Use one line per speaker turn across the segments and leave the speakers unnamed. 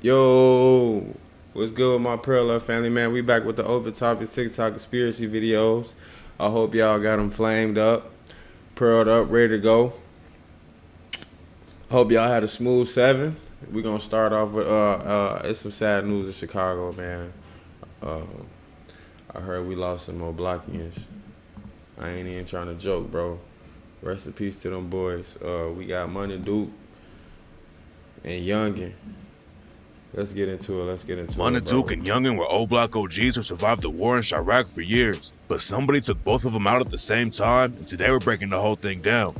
Yo, what's good with my Pearl family, man? We back with the OpenTopics TikTok conspiracy videos. I hope y'all got them flamed up, pearled up, ready to go. Hope y'all had a smooth 7. We're gonna start off with it's some sad news in Chicago, man. Uh, I heard we lost some more Blockians. I ain't even trying to joke, bro. Rest in peace to them boys. We got Money Duke and Youngin. Let's get into it,
Mana
bro.
Duke and Youngin were O-Block OGs who survived the war in Chirac for years, but somebody took both of them out at the same time, and today we're breaking the whole thing down.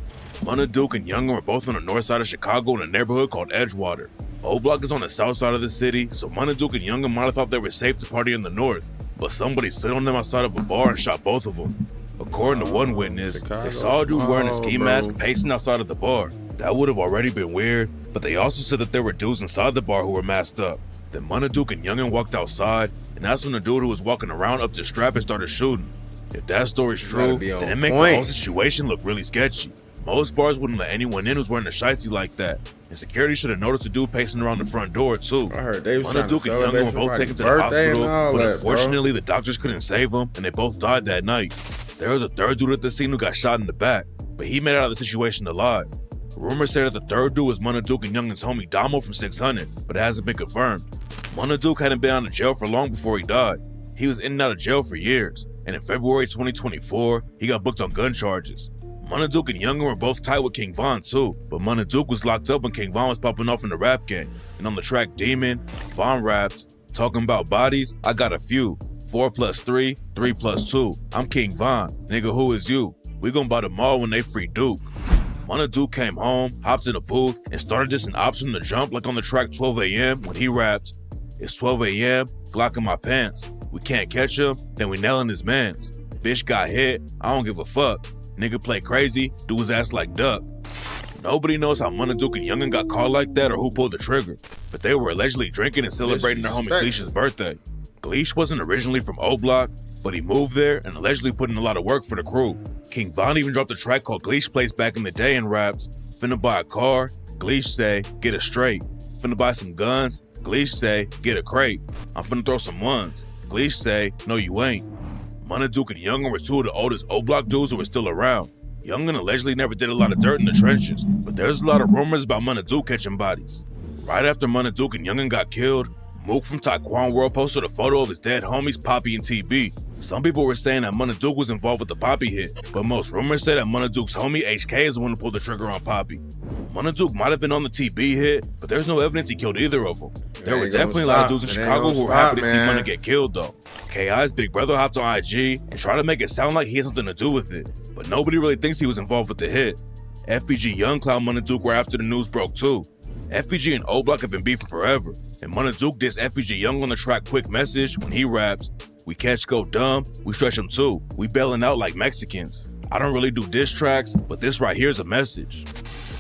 Mana Duke and Youngin were both on the north side of Chicago in a neighborhood called Edgewater. O-Block is on the south side of the city, so Mana Duke and Youngin might have thought they were safe to party in the north, but somebody slid on them outside of a bar and shot both of them. According to one witness, they saw a dude wearing a ski mask pacing outside of the bar. That would have already been weird, but they also said that there were dudes inside the bar who were masked up. Then Mana Duke and Youngin walked outside, and that's when the dude who was walking around up to strap and started shooting. If that story's true, then it makes the whole situation look really sketchy. Most bars wouldn't let anyone in who's wearing a shiesty like that, and security should have noticed a dude pacing around the front door too.
I heard they was
Mana Duke and Youngin were both taken to the hospital, but unfortunately the doctors couldn't save them, and they both died that night. There was a third dude at the scene who got shot in the back, but he made it out of the situation alive. Rumors say that the third dude was Mana Duke and Youngin's homie Damo from 600, but it hasn't been confirmed. Mana Duke hadn't been out of jail for long before he died. He was in and out of jail for years, and in February 2024, he got booked on gun charges. Mana Duke and Youngin were both tight with King Von too, but Mana Duke was locked up when King Von was popping off in the rap game. And on the track Demon, Von rapped, "Talking about bodies, I got a few. 4 plus 3, 3 plus 2. I'm King Von, nigga who is you? We gon' buy the mall when they free Duke." Mana Duke came home, hopped in a booth, and started dissing ops from the jump like on the track 12 a.m. when he rapped, "It's 12 a.m., Glock in my pants. We can't catch him, then we nailing his mans. Bitch got hit, I don't give a fuck. Nigga play crazy, do his ass like duck." Nobody knows how Mana Duke and Youngin got caught like that or who pulled the trigger, but they were allegedly drinking and celebrating their homie Gleesh's birthday. Gleesh wasn't originally from O-Block, but he moved there and allegedly put in a lot of work for the crew. King Von even dropped a track called Gleesh Place back in the day and raps, "Finna buy a car, Gleesh say, get it straight. Finna buy some guns, Gleesh say, get a crate. I'm finna throw some ones, Gleesh say, no you ain't." Mana Duke and Youngin were two of the oldest O-Block dudes who were still around. Youngin allegedly never did a lot of dirt in the trenches, but there's a lot of rumors about Mana Duke catching bodies. Right after Mana Duke and Youngin got killed, Mook from Taekwon World posted a photo of his dead homies Poppy and TB. Some people were saying that Mana Duke was involved with the Poppy hit, but most rumors say that Mana Duke's homie HK is the one who pulled the trigger on Poppy. Mana Duke might have been on the TB hit, but there's no evidence he killed either of them. There were definitely a lot of dudes in Chicago who were happy to see Mana get killed though. KI's big brother hopped on IG and tried to make it sound like he had something to do with it, but nobody really thinks he was involved with the hit. FBG Young Clown Mana Duke were after the news broke too. FBG and O-Block have been beefing forever, and Mana Duke dissed FBG Young on the track Quick Message when he raps, "We catch go dumb, we stretch them too, we bailing out like Mexicans. I don't really do diss tracks, but this right here's a message."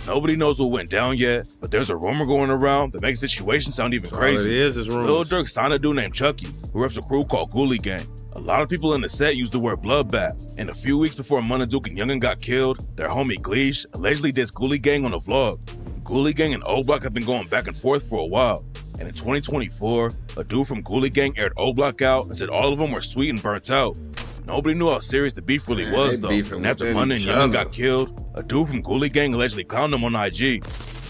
Nobody knows what went down yet, but there's a rumor going around that makes the situation sound even crazy. Lil Durk signed a dude named Chucky, who reps a crew called Ghoulie Gang. A lot of people in the set used the word bloodbath, and a few weeks before Mana Duke and Youngin got killed, their homie Gleesh allegedly dissed Ghoulie Gang on a vlog. Ghoulie Gang and O-Block have been going back and forth for a while, and in 2024, a dude from Ghoulie Gang aired O-Block out and said all of them were sweet and burnt out. Nobody knew how serious the beef really was though, and after Mana and Youngin got killed, a dude from Ghoulie Gang allegedly clowned them on IG.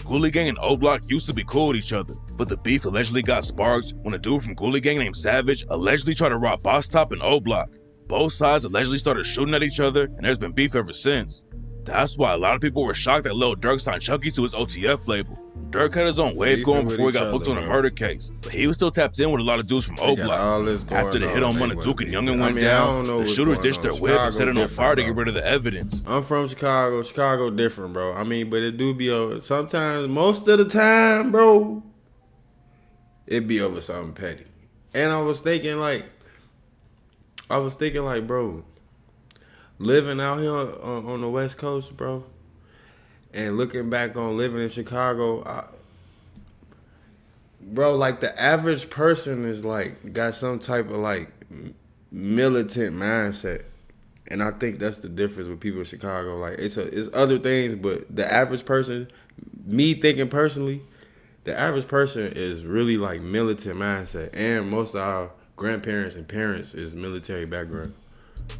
Ghoulie Gang and O-Block used to be cool with each other, but the beef allegedly got sparked when a dude from Ghoulie Gang named Savage allegedly tried to rob Boss Top and O-Block. Both sides allegedly started shooting at each other, and there's been beef ever since. That's why a lot of people were shocked that Lil Durk signed Chucky to his OTF label. Durk had his own wave going before he got booked on a murder case, but he was still tapped in with a lot of dudes from O-Block. After the hit on Mana Duke and Youngin went down, the shooters ditched their whip and set it on fire to get rid of the evidence.
I'm from Chicago. Chicago different, bro. I mean, but it do be over. Sometimes, most of the time, bro, it be over something petty. And I was thinking like, bro, living out here on the West Coast, bro, and looking back on living in Chicago, bro, like the average person is like got some type of like militant mindset, and I think that's the difference with people in Chicago. Like it's other things, but the average person, me thinking personally, the average person is really like militant mindset, and most of our grandparents and parents is military background.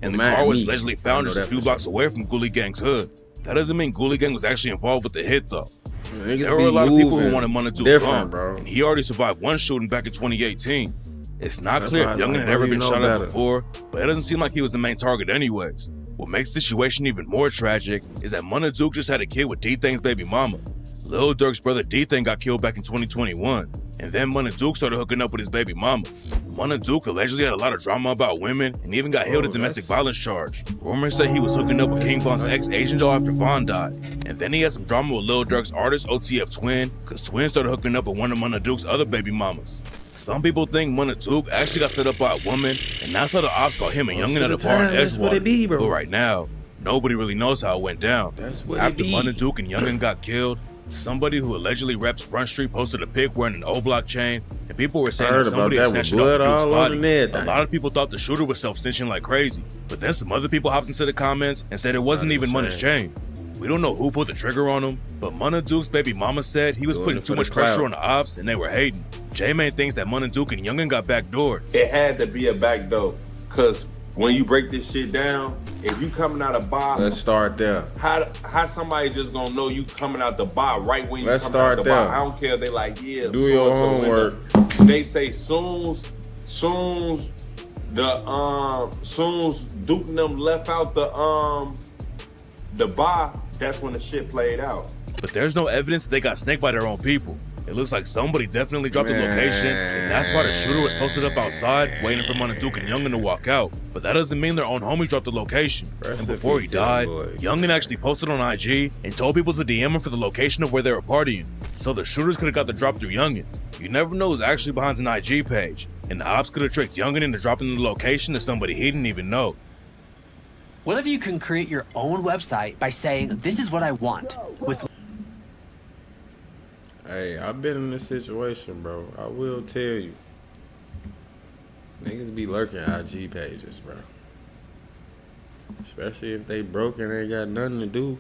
And the car was allegedly found just a few blocks away from Ghoulie Gang's hood. That doesn't mean Ghoulie Gang was actually involved with the hit, though. There were a lot of people who wanted Money Duke gone, and he already survived one shooting back in 2018. It's not clear if Youngin had ever been shot at before, but it doesn't seem like he was the main target anyways. What makes the situation even more tragic is that Money Duke just had a kid with D-Thang's baby mama. Lil Durk's brother D-Thang got killed back in 2021, and then Money Duke started hooking up with his baby mama. Money Duke allegedly had a lot of drama about women and even got held a domestic violence charge. Rumors say he was hooking up with King Von's ex-Asian doll after Von died, and then he had some drama with Lil Durk's artist OTF Twin, cause Twin started hooking up with one of Money Duke's other baby mamas. Some people think Money Duke actually got set up by a woman, and that's how the ops caught him and Youngin at a bar in Edgewater. But right now, nobody really knows how it went down. After Money Duke and Youngin got killed, somebody who allegedly reps Front Street posted a pic wearing an O-Block chain, and people were saying that somebody had snatched it off the dude's body. A lot of people thought the shooter was self-snitching like crazy, but then some other people hopped into the comments and said it wasn't even Money's chain. We don't know who put the trigger on him, but Money Duke's baby mama said he was putting too much pressure on the ops and they were hating. J-Man thinks that Money Duke and Youngin got backdoored.
It had to be a backdoor, because when you break this shit down, if you coming out of bar,
let's start there.
How somebody just gonna know you coming out the bar right when you coming out the bar? I don't care if they like, yeah,
do your homework.
They say soon Duke and them left out the bar, that's when the shit played out.
But there's no evidence that they got snaked by their own people. It looks like somebody definitely dropped the location, and that's why the shooter was posted up outside waiting for Money Duke and Youngin to walk out. But that doesn't mean their own homies dropped the location. And before he died, Youngin actually posted on IG and told people to DM him for the location of where they were partying. So the shooters could have got the drop through Youngin. You never know who's actually behind an IG page, and the ops could have tricked Youngin into dropping the location to somebody he didn't even know.
What if you can create your own website by saying, this is what I want, with...
Hey, I've been in this situation, bro. I will tell you. Niggas be lurking IG pages, bro. Especially if they broke and ain't got nothing to do.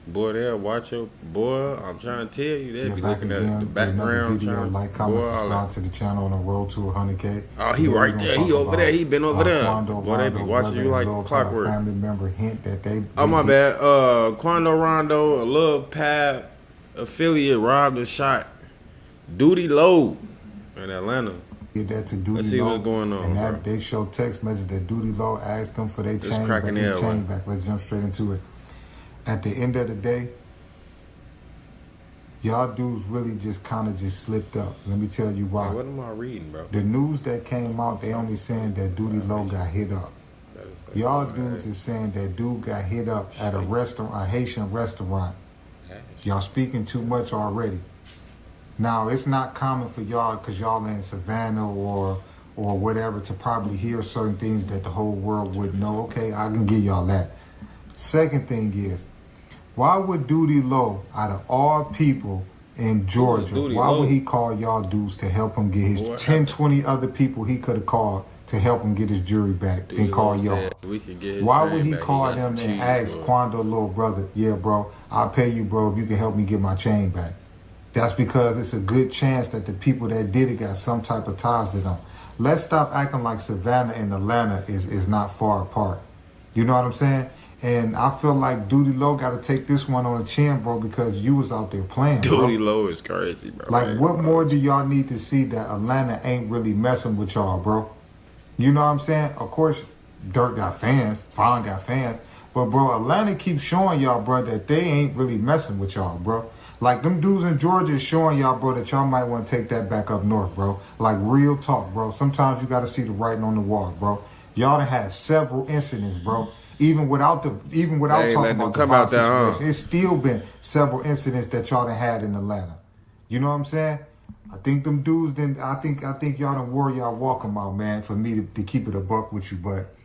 Boy, they'll watch your... Boy, I'm trying to tell you, they'll be looking at the background.
Video, like, comment, subscribe to the channel on the road to 100K.
Oh, he right there. He over there. He been over there. Boy, they be watching you like clockwork.
Family member hint that they...
Oh, my bad. Quando Rondo, a little Pab affiliate robbed and shot Duty Low in Atlanta.
Get that to Duty
Let's see
Low,
what's going on,
and that
bro.
they show text message that Duty Low asked them for their chain back. Let's jump straight into it. At the end of the day, y'all dudes really just kind of just slipped up. Let me tell you why.
Hey, what am I reading, bro?
The news that came out, they only saying that Duty Low got hit up. Y'all dudes is saying that dude got hit up at a restaurant, a Haitian restaurant. Y'all speaking too much already. Now, it's not common for y'all, because y'all in Savannah or whatever, to probably hear certain things that the whole world would know. Okay, I can give y'all that. Second thing is, why would Duty Low, out of all people in Georgia, why would he call y'all dudes to help him get his 10, 20 other people he could have called to help him get his jury back and call y'all? Why would he call them and ask Quando, little brother, yeah, bro, I'll pay you, bro, if you can help me get my chain back? That's because it's a good chance that the people that did it got some type of ties to them. Let's stop acting like Savannah and Atlanta is not far apart. You know what I'm saying? And I feel like Duty Low got to take this one on the chin, bro, because you was out there playing, bro.
Duty Low is crazy, bro.
Like, what more do y'all need to see that Atlanta ain't really messing with y'all, bro? You know what I'm saying? Of course, Dirk got fans, Von got fans, but, bro, Atlanta keeps showing y'all, bro, that they ain't really messing with y'all, bro. Like, them dudes in Georgia is showing y'all, bro, that y'all might want to take that back up north, bro. Like, real talk, bro. Sometimes you got to see the writing on the wall, bro. Y'all done had several incidents, bro. Even without talking about the violence situation, it's still been several incidents that y'all done had in Atlanta. You know what I'm saying? I think them dudes I think y'all done wore y'all welcome out, man, for me to keep it a buck with you. But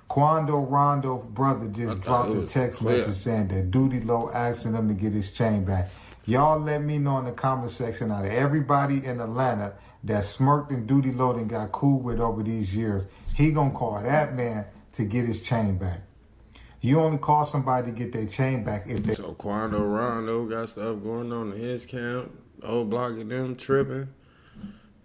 Quando Rondo brother just dropped a text message saying that Duty Low asking him to get his chain back. Y'all let me know in the comment section, out of everybody in Atlanta that smirked and Duty Low and got cool with over these years, he gonna call that man to get his chain back. You only call somebody to get their chain back if they...
So Quando Rondo got stuff going on in his camp. Old block and them tripping.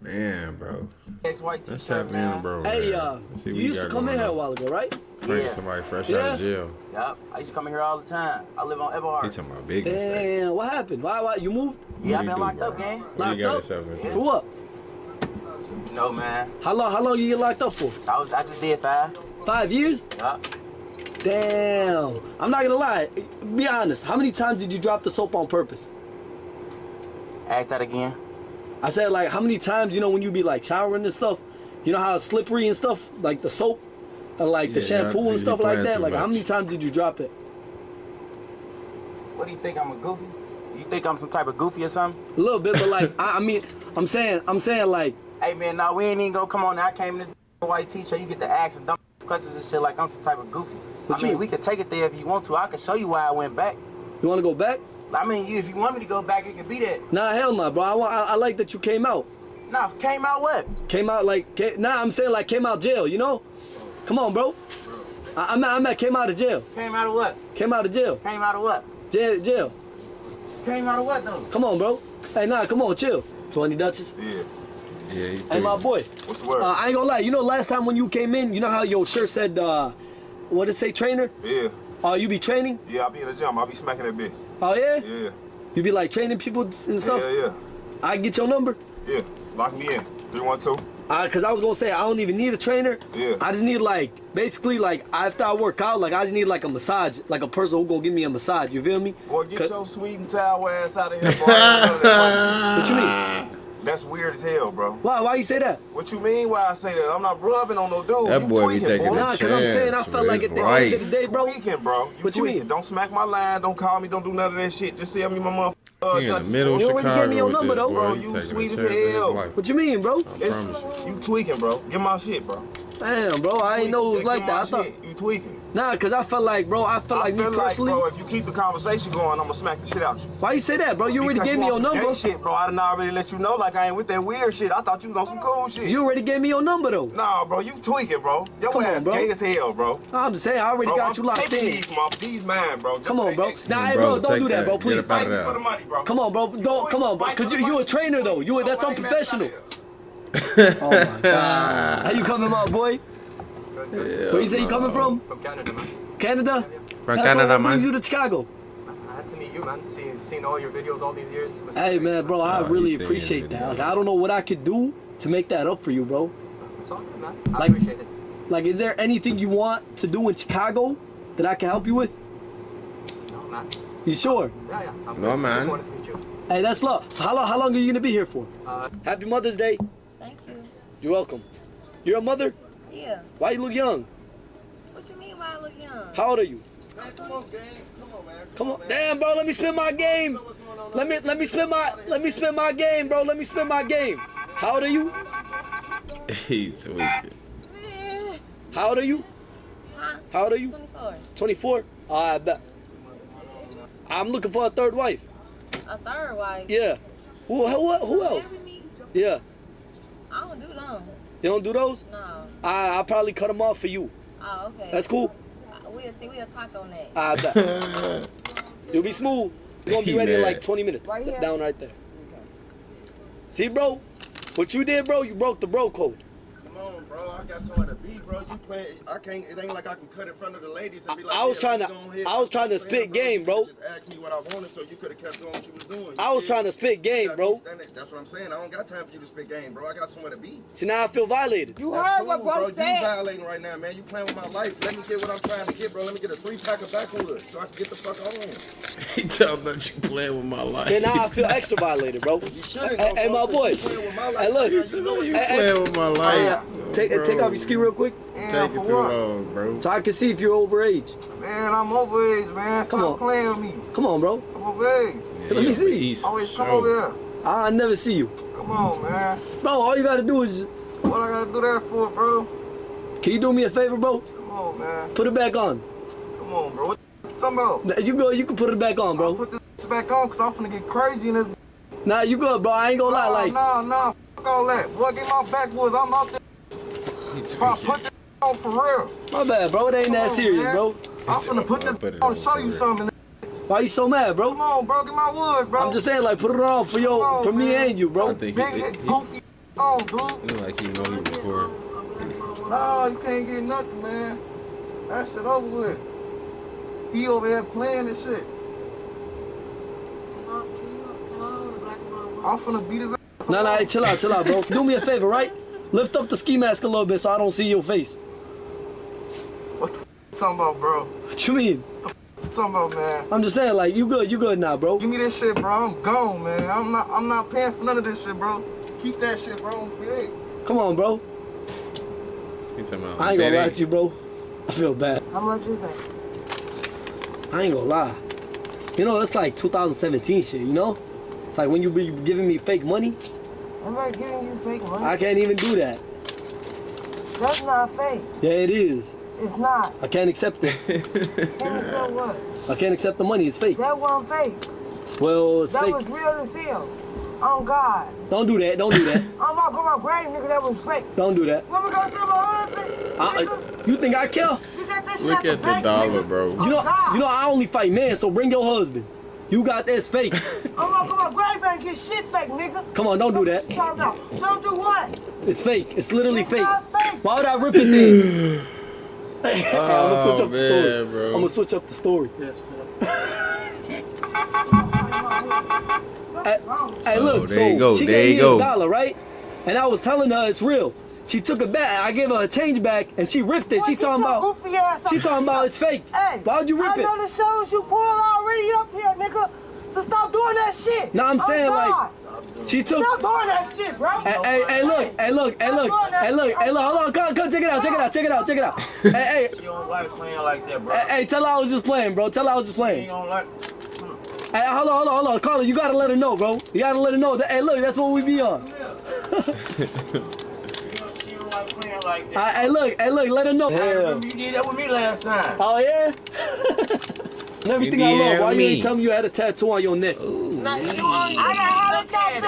Man, bro.
Ex-white
Let's
t-shirt,
tap
man.
in, bro.
Hey,
man.
you used to come in here a while ago, right?
Prank
Yeah.
somebody fresh out of jail.
Yup. I used to come in here all the time. I live on
He
Everhard.
talking about big mistake.
Damn, what happened? Why you moved?
Yeah,
What'd
I've
he
been
do,
locked
bro?
up, gang.
What
Locked
he got
up?
himself into?
For what?
You know, man.
How long you get locked up for?
So I just did 5.
5 years?
Yup.
Damn. I'm not gonna lie. Be honest. How many times did you drop the soap on purpose?
Ask that again.
I said, like, how many times, you know, when you be like showering and stuff, you know how it's slippery and stuff, like the soap and like the
Yeah,
shampoo
he
and stuff like
playing
that.
too
Like, how
much.
many times did you drop it?
What do you think? I'm a goofy? You think I'm some type of goofy or something?
A little bit, but like, I mean, I'm saying, like,
Hey, man, nah, we ain't even gonna come on now. I came in this white t-shirt. You get to ask and dumb questions and shit like I'm some type of goofy.
What
I mean,
you-
we could take it there if you want to. I can show you why I went back.
you want to go back?
I mean, if you want me to go back, it could be that.
Nah, hell nah, bro. I like that you came out.
Nah, came out what?
Came out like, I'm saying like came out jail, you know? Come on, bro. I'm at came out of jail.
Came out of what?
Came out of jail.
Came out of what?
Jail.
Came out of what, though?
Come on, bro. Hey, nah, come on, chill. 20 Dutchess.
Yeah.
Yeah, he
Hey, my boy.
What's the word?
I ain't gonna lie. You know, last time when you came in, you know how your shirt said, what did it say, trainer?
Yeah.
You be training?
Yeah, I be in the gym. I be smacking that bitch.
Oh, yeah?
Yeah.
You be like training people and stuff?
Yeah.
I get your number?
Yeah. Lock me in. 312.
Cause I was gonna say I don't even need a trainer.
Yeah.
I just need like basically like after I work out, like I just need like a massage, like a person who gonna give me a massage. You feel me?
Boy, get
'Cause-
your sweet and sour ass out of here, boy. I ain't none of that
What you mean?
funny shit. That's weird as hell, bro.
Why you say that?
What you mean why I say that? I'm not rubbing on no dude.
That
You
boy be
tweaking,
taking
boy.
a
Nah, 'cause I'm saying I
chance
felt
with
like
his
at the end of the
life.
day, bro.
Tweaking, bro.
What you
tweaking.
mean?
Don't smack my line. Don't call me. Don't do none of that shit. Just sell me my motherfucker.
He in the middle of
You already
Chicago
gave me your
with
number,
this
though.
boy.
Bro,
He
you
taking
sweet
a
as
chance with his
hell.
life.
What you mean, bro?
I promise you.
You tweaking, bro. Get my shit, bro.
Damn, bro, I ain't know it was
Get
like
my
that. I thought,
shit. You tweaking.
nah, cause I felt like, bro, I felt like me personally.
bro, if you keep the conversation going, I'm gonna smack the shit out you.
Why you say that, bro? You already
Because
gave me
on
your
some
number.
gay shit, bro. I done already let you know, like I ain't with that weird shit. I thought you was on some cool shit.
You already gave me your number though.
Nah, bro, you tweaking, bro. Your
Come on,
ass
bro.
gay as hell, bro.
I'm just saying, I already
Bro,
got
I'm
you locked
taking
in.
these mine, bro. Just
Come on,
pay
bro.
extra.
Nah, hey,
Bro,
bro, don't
take
do that,
that.
bro.
Get
Please.
up out of
Fight
there.
for the money, bro.
Come on, bro. Don't come on, bro.
Fight
Cause
for the
you a
money.
trainer though. That's
Lame ass
unprofessional.
out here.
Oh my god. How you coming, my boy? Where you say you coming from?
From Canada, man.
Canada?
From
That's
Canada,
what brings
man.
you to Chicago.
I had to meet you, man. Seen all your videos all these years. Was
Hey man, bro, I
Oh,
really
he's saying
appreciate
it,
that.
yeah.
Like, I don't know what I could do to make that up for you, bro.
It's all good, man. I
Like-
appreciate it.
Like, is there anything you want to do in Chicago that I can help you with?
No, man.
You sure?
Yeah. I'm
No,
good. I
man.
just wanted to meet you.
Hey, that's love. So how long are you gonna be here for? Happy Mother's Day.
Thank you.
You're welcome. You're a mother?
Yeah.
Why you look young?
What you mean why I look young?
How old are you?
Man, come on, gang. Come on, man.
Come on. Damn, bro, let me spin my game. Let me spin my game, bro. Let me spin my game. How old are you?
He tweaking.
Eh,
How old are you?
Huh?
How old are you?
24.
24? I bet. I'm looking for a third wife.
A third wife.
Yeah. Who else?
Marry me?
Yeah.
I don't do them.
You don't do those?
No.
I'll probably cut them off for you.
Oh, okay.
That's cool.
We'll talk on that.
I bet. You'll be smooth. You're gonna be
He
ready in
mad.
like 20 minutes.
Right here?
Down right there. See, bro? What you did, bro, you broke the bro code.
Come on, bro. I got somewhere to be, bro. You playing? I can't. It ain't like I can cut in front of the ladies and be like.
I was
yeah,
trying
let's
to-
go ahead.
I was trying to
You know what I'm
spit
saying,
game, bro.
You just asked me what I wanted, so you could have kept doing what you was doing.
I was trying to spit game, bro.
That's what I'm saying. I don't got time for you to spit game, bro. I got somewhere to be.
See, now I feel violated.
You
That's
heard
cool,
what bro
You
said.
violating right now, man. You playing with my life. Let me get what I'm trying to get, bro. Let me get a 3-pack of backwood so I can get the fuck on.
He talking about you playing with my life.
See, now I feel extra violated, bro.
You shouldn't.
Hey, my boy. Hey, look.
You
Hey,
playing with my life.
Take off your ski real quick,
Take it too long, bro.
so I can see if you're overage.
Man, I'm over age, man.
Come
Stop
on.
playing with me.
Come on, bro.
I'm over age.
Yeah,
Let me
he
see.
East
Always
for
come
sure.
over here.
I never see you,
Come on, man.
bro. All you gotta do is,
What I gotta do that for, bro?
can you do me a favor, bro?
Come on, man.
Put it back on.
Come on, bro. What you talking about?
You can put it back on,
I'll
bro.
put this back on because I'm finna get crazy in this.
Nah, you good, bro. I ain't gonna lie, like.
Nah. Fuck all that. Boy, get my backwoods. I'm out there.
He
If I
tweaking.
put this on for real.
My bad, bro. It ain't that
Come on,
serious,
man.
bro.
I'm finna put
I'll put
this
it
on
on
show
for
you
real.
something.
Why you so mad, bro?
Come on, bro. Get my woods, bro.
I'm just saying, like, put it on for for me and you, bro.
I think
Big goofy on, dude.
look like he know he recording.
No, you can't get nothing, man. That shit over with. He over here playing this shit. I'm finna beat his ass.
Nah, hey, chill out, bro. Do me a favor, right? Lift up the ski mask a little bit so I don't see your face.
What the you talking about, bro?
What you mean?
What you talking about, man?
I'm just saying, like, you good now, bro.
Give me this shit, bro. I'm gone, man. I'm not paying for none of this shit, bro. Keep that shit, bro. Hey.
Come on, bro.
He talking about
I ain't gonna lie to you, bro. I feel bad.
How much is that?
I ain't gonna lie. You know, it's like 2017 shit, you know? It's like when you be giving me fake money.
I'm not giving you fake money.
I can't even do that.
That's not fake.
Yeah, it is.
It's not.
I can't accept it.
Can't accept what?
I can't accept the money. It's fake.
That wasn't fake.
Well, it's
that
fake.
Was real as hell. On God.
Don't do that. Don't do that.
I'm not going to grave, nigga. That was fake.
Don't do that.
When we gonna see my husband?
You think I care?
You got this
Look
shit
at the dollar, bro.
You know, I only fight men, so bring your husband. You got this fake.
I'm not going to grave and get shit fake, nigga.
Come on, don't do that.
Don't do what?
It's fake. It's literally
It's
fake.
not fake.
Why would I rip it then? I'm gonna switch up the story.
Man, bro.
I'm gonna switch up the story. Hey, look,
there you
so
go,
she
there
gave
you
me
go.
this dollar, right? And I was telling her it's real. She took it back. I gave her a change back, and she ripped it. She talking about it's fake.
Hey,
why would you rip it?
I know the shows you pull already up here, nigga. So stop doing that shit.
No, I'm saying like she took.
Stop doing that shit, bro.
Hey, look, hold on, come, check it out. Hey.
She don't like playing like that, bro.
Hey, tell her I was just playing, bro. Tell her I was just playing.
She don't like.
Hey, hold on. Carla, you gotta let her know, bro. You gotta let her know that, hey, look, that's what we be on.
She don't like playing like that.
Hey, look, let her know.
I remember you did that with me last time.
Oh, yeah? And everything I love. Why you ain't tell me you had a tattoo on your neck?
No, I got a tattoo.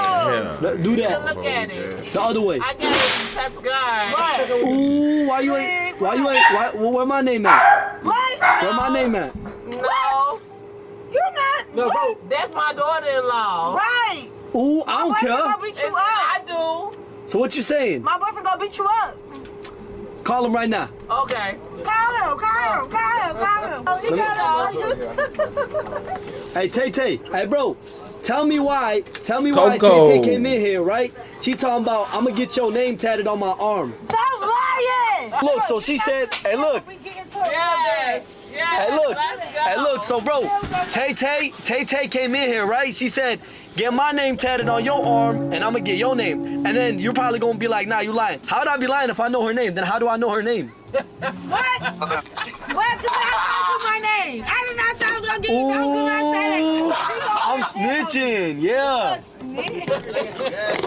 Yeah.
Do that.
Look at it.
The other way.
I got a tattoo guy.
Ooh, where my name at?
What?
Where my name at?
No.
You're not.
No, bro.
That's my daughter-in-law.
Right.
Ooh, I don't
My boyfriend
care.
gonna beat you up.
I do.
So what you saying?
My boyfriend gonna beat you up.
Call him right now.
Okay.
Call him. Oh, he got all you.
Hey, Tay. Hey, bro. Tell me why
Coco.
Tay came in here, right? She talking about, I'm gonna get your name tatted on my arm.
Stop lying.
Look, so she said, hey, look.
We get into it.
Yes. Yes.
Hey, look, so bro, Tay came in here, right? She said, get my name tatted on your arm, and I'm gonna get your name. And then you're probably gonna be like, nah, you lying. How would I be lying if I know her name? Then how do I know her name?
What? What? Because I told you my name. I did not say I was gonna get you.
Ooh, I'm snitching, yeah.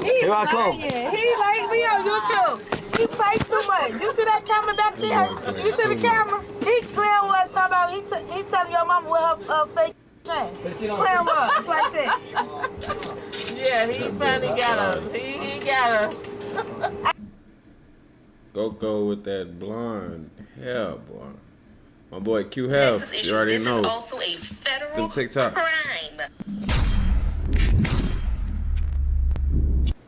Here I come.
He like me on YouTube. He play too much. You see that camera back there? You see the camera? He playing with us talking about he telling your mama what her fake chain. Playing with us. It's like that.
Yeah, he finally got a. He got a.
Go with that blonde hair, boy. My boy Q Health, you already know.
This is also a federal
TikTok.
crime.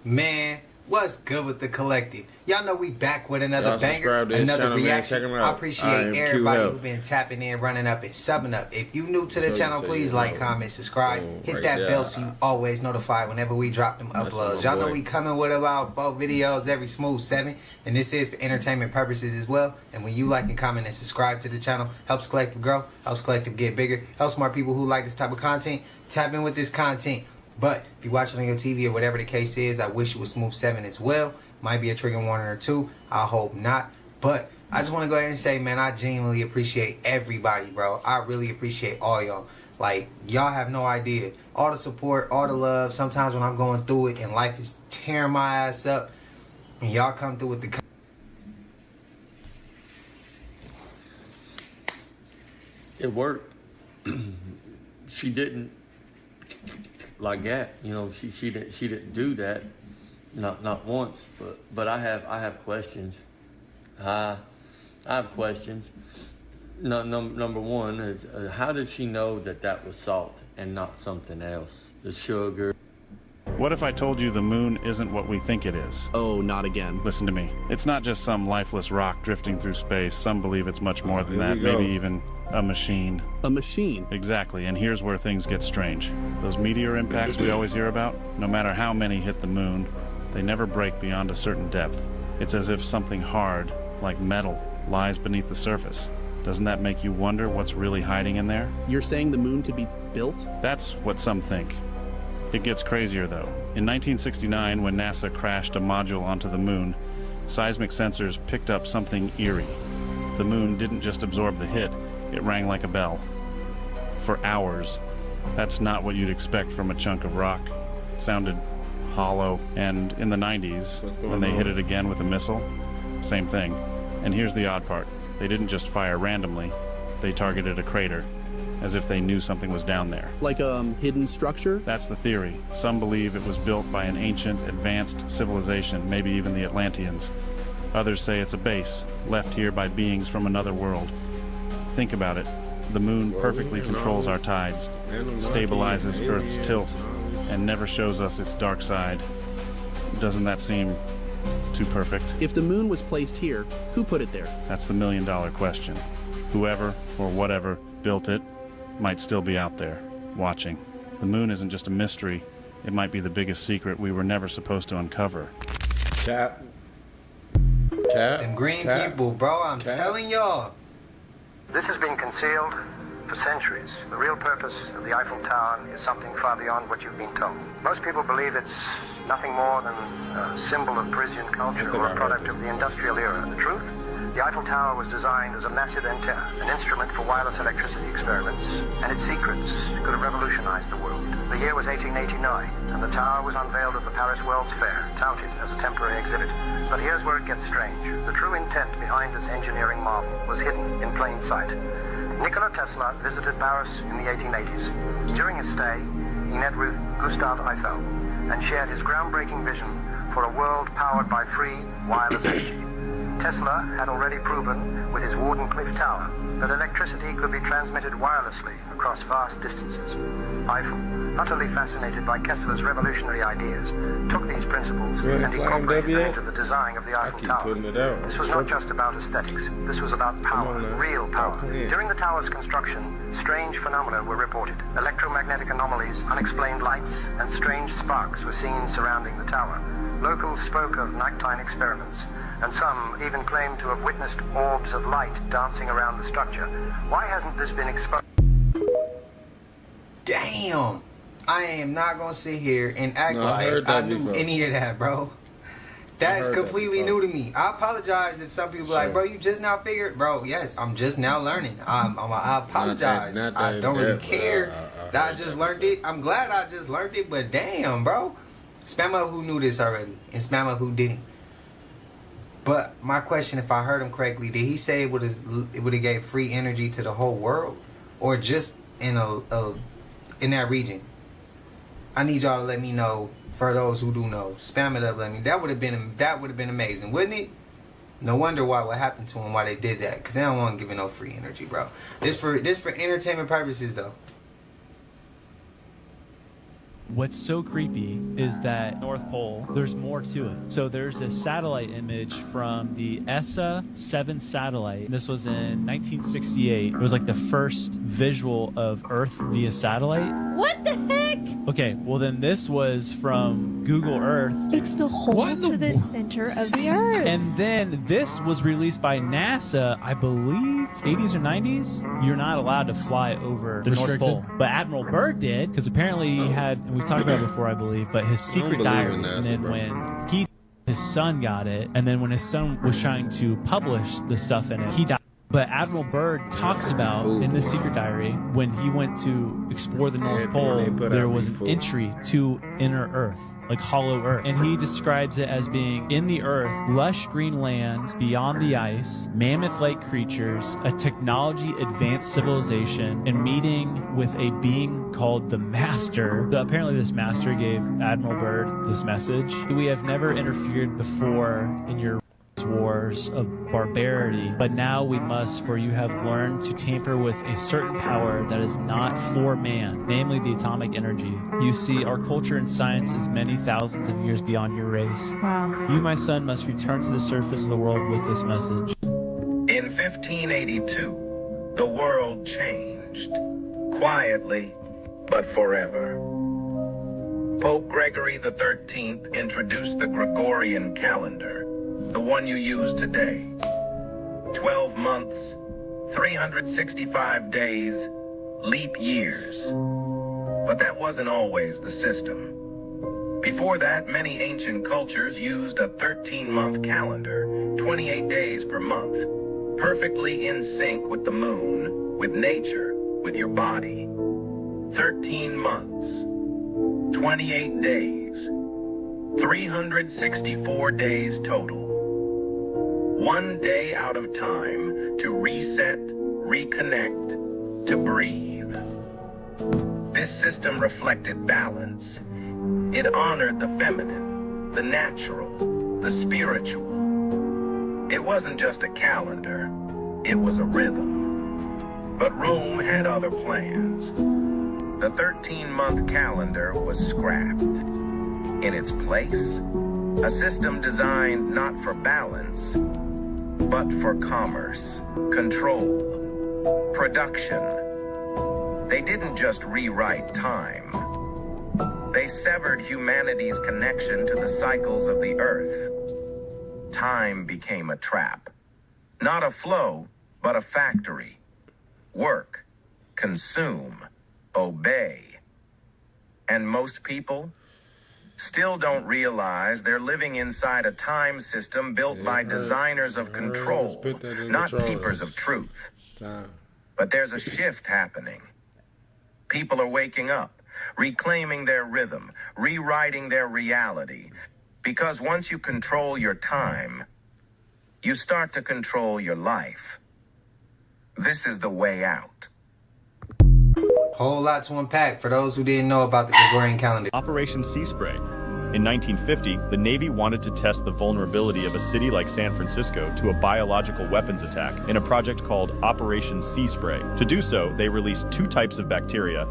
Man, what's good with the collective? Y'all know we back with another
Y'all
banger,
subscribe to his
another
channel, man.
reaction.
Check him
I
out. I
appreciate
am Q
everybody
Health.
who's been tapping in, running up, and subbing up. If you new to the
So
channel,
you
please
say
like,
you
comment, subscribe,
Boom,
hit
right
that
there.
bell so you always notified whenever we drop them
That's
uploads.
my
Y'all know
boy.
we coming with about 4 videos every smooth 7, and this is for entertainment purposes as well. And when you like and comment and subscribe to the channel, helps Collective grow, helps Collective get bigger, helps smart people who like this type of content tap in with this content. But if you're watching on your TV or whatever the case is, I wish it was smooth 7 as well. Might be a trigger warning or 2. I hope not. But I just want to go ahead and say, man, I genuinely appreciate everybody, bro. I really appreciate all y'all. Like, y'all have no idea. All the support, all the love. Sometimes when I'm going through it and life is tearing my ass up, and y'all come through with the...
It worked. She didn't like that, you know. She didn't do that, not once. But I have questions. I have questions. number one is how did she know that that was salt and not something else? The sugar.
What if I told you the moon isn't what we think it is?
Oh, not again.
Listen to me. It's not just some lifeless rock drifting through space. Some believe it's much more than that. Maybe even a machine.
A machine?
Exactly, and here's where things get strange. Those meteor impacts we always hear about, no matter how many hit the moon, they never break beyond a certain depth. It's as if something hard, like metal, lies beneath the surface. Doesn't that make you wonder what's really hiding in there?
You're saying the moon could be built?
That's what some think. It gets crazier though. In 1969, when NASA crashed a module onto the moon, seismic sensors picked up something eerie. The moon didn't just absorb the hit, it rang like a bell. For hours. That's not what you'd expect from a chunk of rock. It sounded hollow. And in the 90s, when they hit it again with a missile, same thing. And here's the odd part. They didn't just fire randomly, they targeted a crater, as if they knew something was down there.
Like a hidden structure?
That's the theory. Some believe it was built by an ancient, advanced civilization, maybe even the Atlanteans. Others say it's a base, left here by beings from another world. Think about it. The moon perfectly controls our tides, stabilizes Earth's tilt, and never shows us its dark side. Doesn't that seem too perfect?
If the moon was placed here, who put it there?
That's the million-dollar question. Whoever or whatever built it might still be out there, watching. The moon isn't just a mystery. It might be the biggest secret we were never supposed to uncover.
Cap.
Them green people, bro, I'm telling y'all.
This has been concealed for centuries. The real purpose of the Eiffel Tower is something far beyond what you've been told. Most people believe it's nothing more than a symbol of Parisian culture or a product of the industrial era. The truth? The Eiffel Tower was designed as a massive antenna, an instrument for wireless electricity experiments, and its secrets could have revolutionized the world. The year was 1889, and the tower was unveiled at the Paris World's Fair, touted as a temporary exhibit. But here's where it gets strange. The true intent behind this engineering marvel was hidden in plain sight. Nikola Tesla visited Paris in the 1880s. During his stay, he met with Gustave Eiffel and shared his groundbreaking vision for a world powered by free, wireless energy. Tesla had already proven with his Wardenclyffe Tower that electricity could be transmitted wirelessly across vast distances. Eiffel, utterly fascinated by Kessler's revolutionary ideas, took these principles and incorporated them into the design of the Eiffel Tower. This was not just about aesthetics. This was about power, real power. During the tower's construction, strange phenomena were reported. Electromagnetic anomalies, unexplained lights, and strange sparks were seen surrounding the tower. Locals spoke of nighttime experiments, and some even claimed to have witnessed orbs of light dancing around the structure. Why hasn't this been exposed?
Damn! I am not gonna sit here and act like I knew any of that, bro. That's completely new to me. I apologize if some people are like, bro, you just now figured. Bro, yes, I'm just now learning. I apologize. I don't really care that I just learned it. I'm glad I just learned it, but damn, bro. Spam up who knew this already, and spam up who didn't. But my question, if I heard him correctly, did he say it would have gave free energy to the whole world, or just in in that region? I need y'all to let me know. For those who do know, spam it up. Let me. That would have been amazing, wouldn't it? No wonder what happened to him, why they did that, because they don't want to give him no free energy, bro. This for entertainment purposes, though.
What's so creepy is that North Pole, there's more to it. So there's a satellite image from the ESA 7 satellite. This was in 1968. It was like the first visual of Earth via satellite.
What the heck?
Okay, well then this was from Google Earth.
It's the hole to the center of the Earth.
And then this was released by NASA, I believe, 80s or 90s. You're not allowed to fly over the North Pole. But Admiral Byrd did, because apparently he had, we've talked about it before, I believe, but his secret diary. And then when his son got it, and then when his son was trying to publish the stuff in it, he died. But Admiral Byrd talks about in the secret diary, when he went to explore the North Pole, there was an entry to inner Earth, like hollow Earth. And he describes it as being in the Earth, lush green lands beyond the ice, mammoth-like creatures, a technology-advanced civilization, and meeting with a being called the Master. So apparently this Master gave Admiral Byrd this message. We have never interfered before in your wars of barbarity, but now we must, for you have learned to tamper with a certain power that is not for man, namely the atomic energy. You see, our culture and science is many thousands of years beyond your race.
Wow.
You, my son, must return to the surface of the world with this message.
In 1582, the world changed, quietly, but forever. Pope Gregory XIII introduced the Gregorian calendar, the one you use today. 12 months, 365 days, leap years. But that wasn't always the system. Before that, many ancient cultures used a 13-month calendar, 28 days per month, perfectly in sync with the moon, with nature, with your body. 13 months. 28 days, 364 days total. 1 day out of time to reset, reconnect, to breathe. This system reflected balance. It honored the feminine, the natural, the spiritual. It wasn't just a calendar, it was a rhythm. But Rome had other plans. The 13-month calendar was scrapped. In its place, a system designed not for balance, but for commerce, control, production. They didn't just rewrite time. They severed humanity's connection to the cycles of the earth. Time became a trap. Not a flow, but a factory. Work, consume, obey. And most people still don't realize they're living inside a time system built by designers of control, not keepers of truth. But there's a shift happening. People are waking up, reclaiming their rhythm, rewriting their reality. Because once you control your time, you start to control your life. This is the way out.
Whole lot to unpack for those who didn't know about the Gregorian calendar.
Operation Sea Spray. In 1950, the Navy wanted to test the vulnerability of a city like San Francisco to a biological weapons attack in a project called Operation Sea Spray. To do so, they released 2 types of bacteria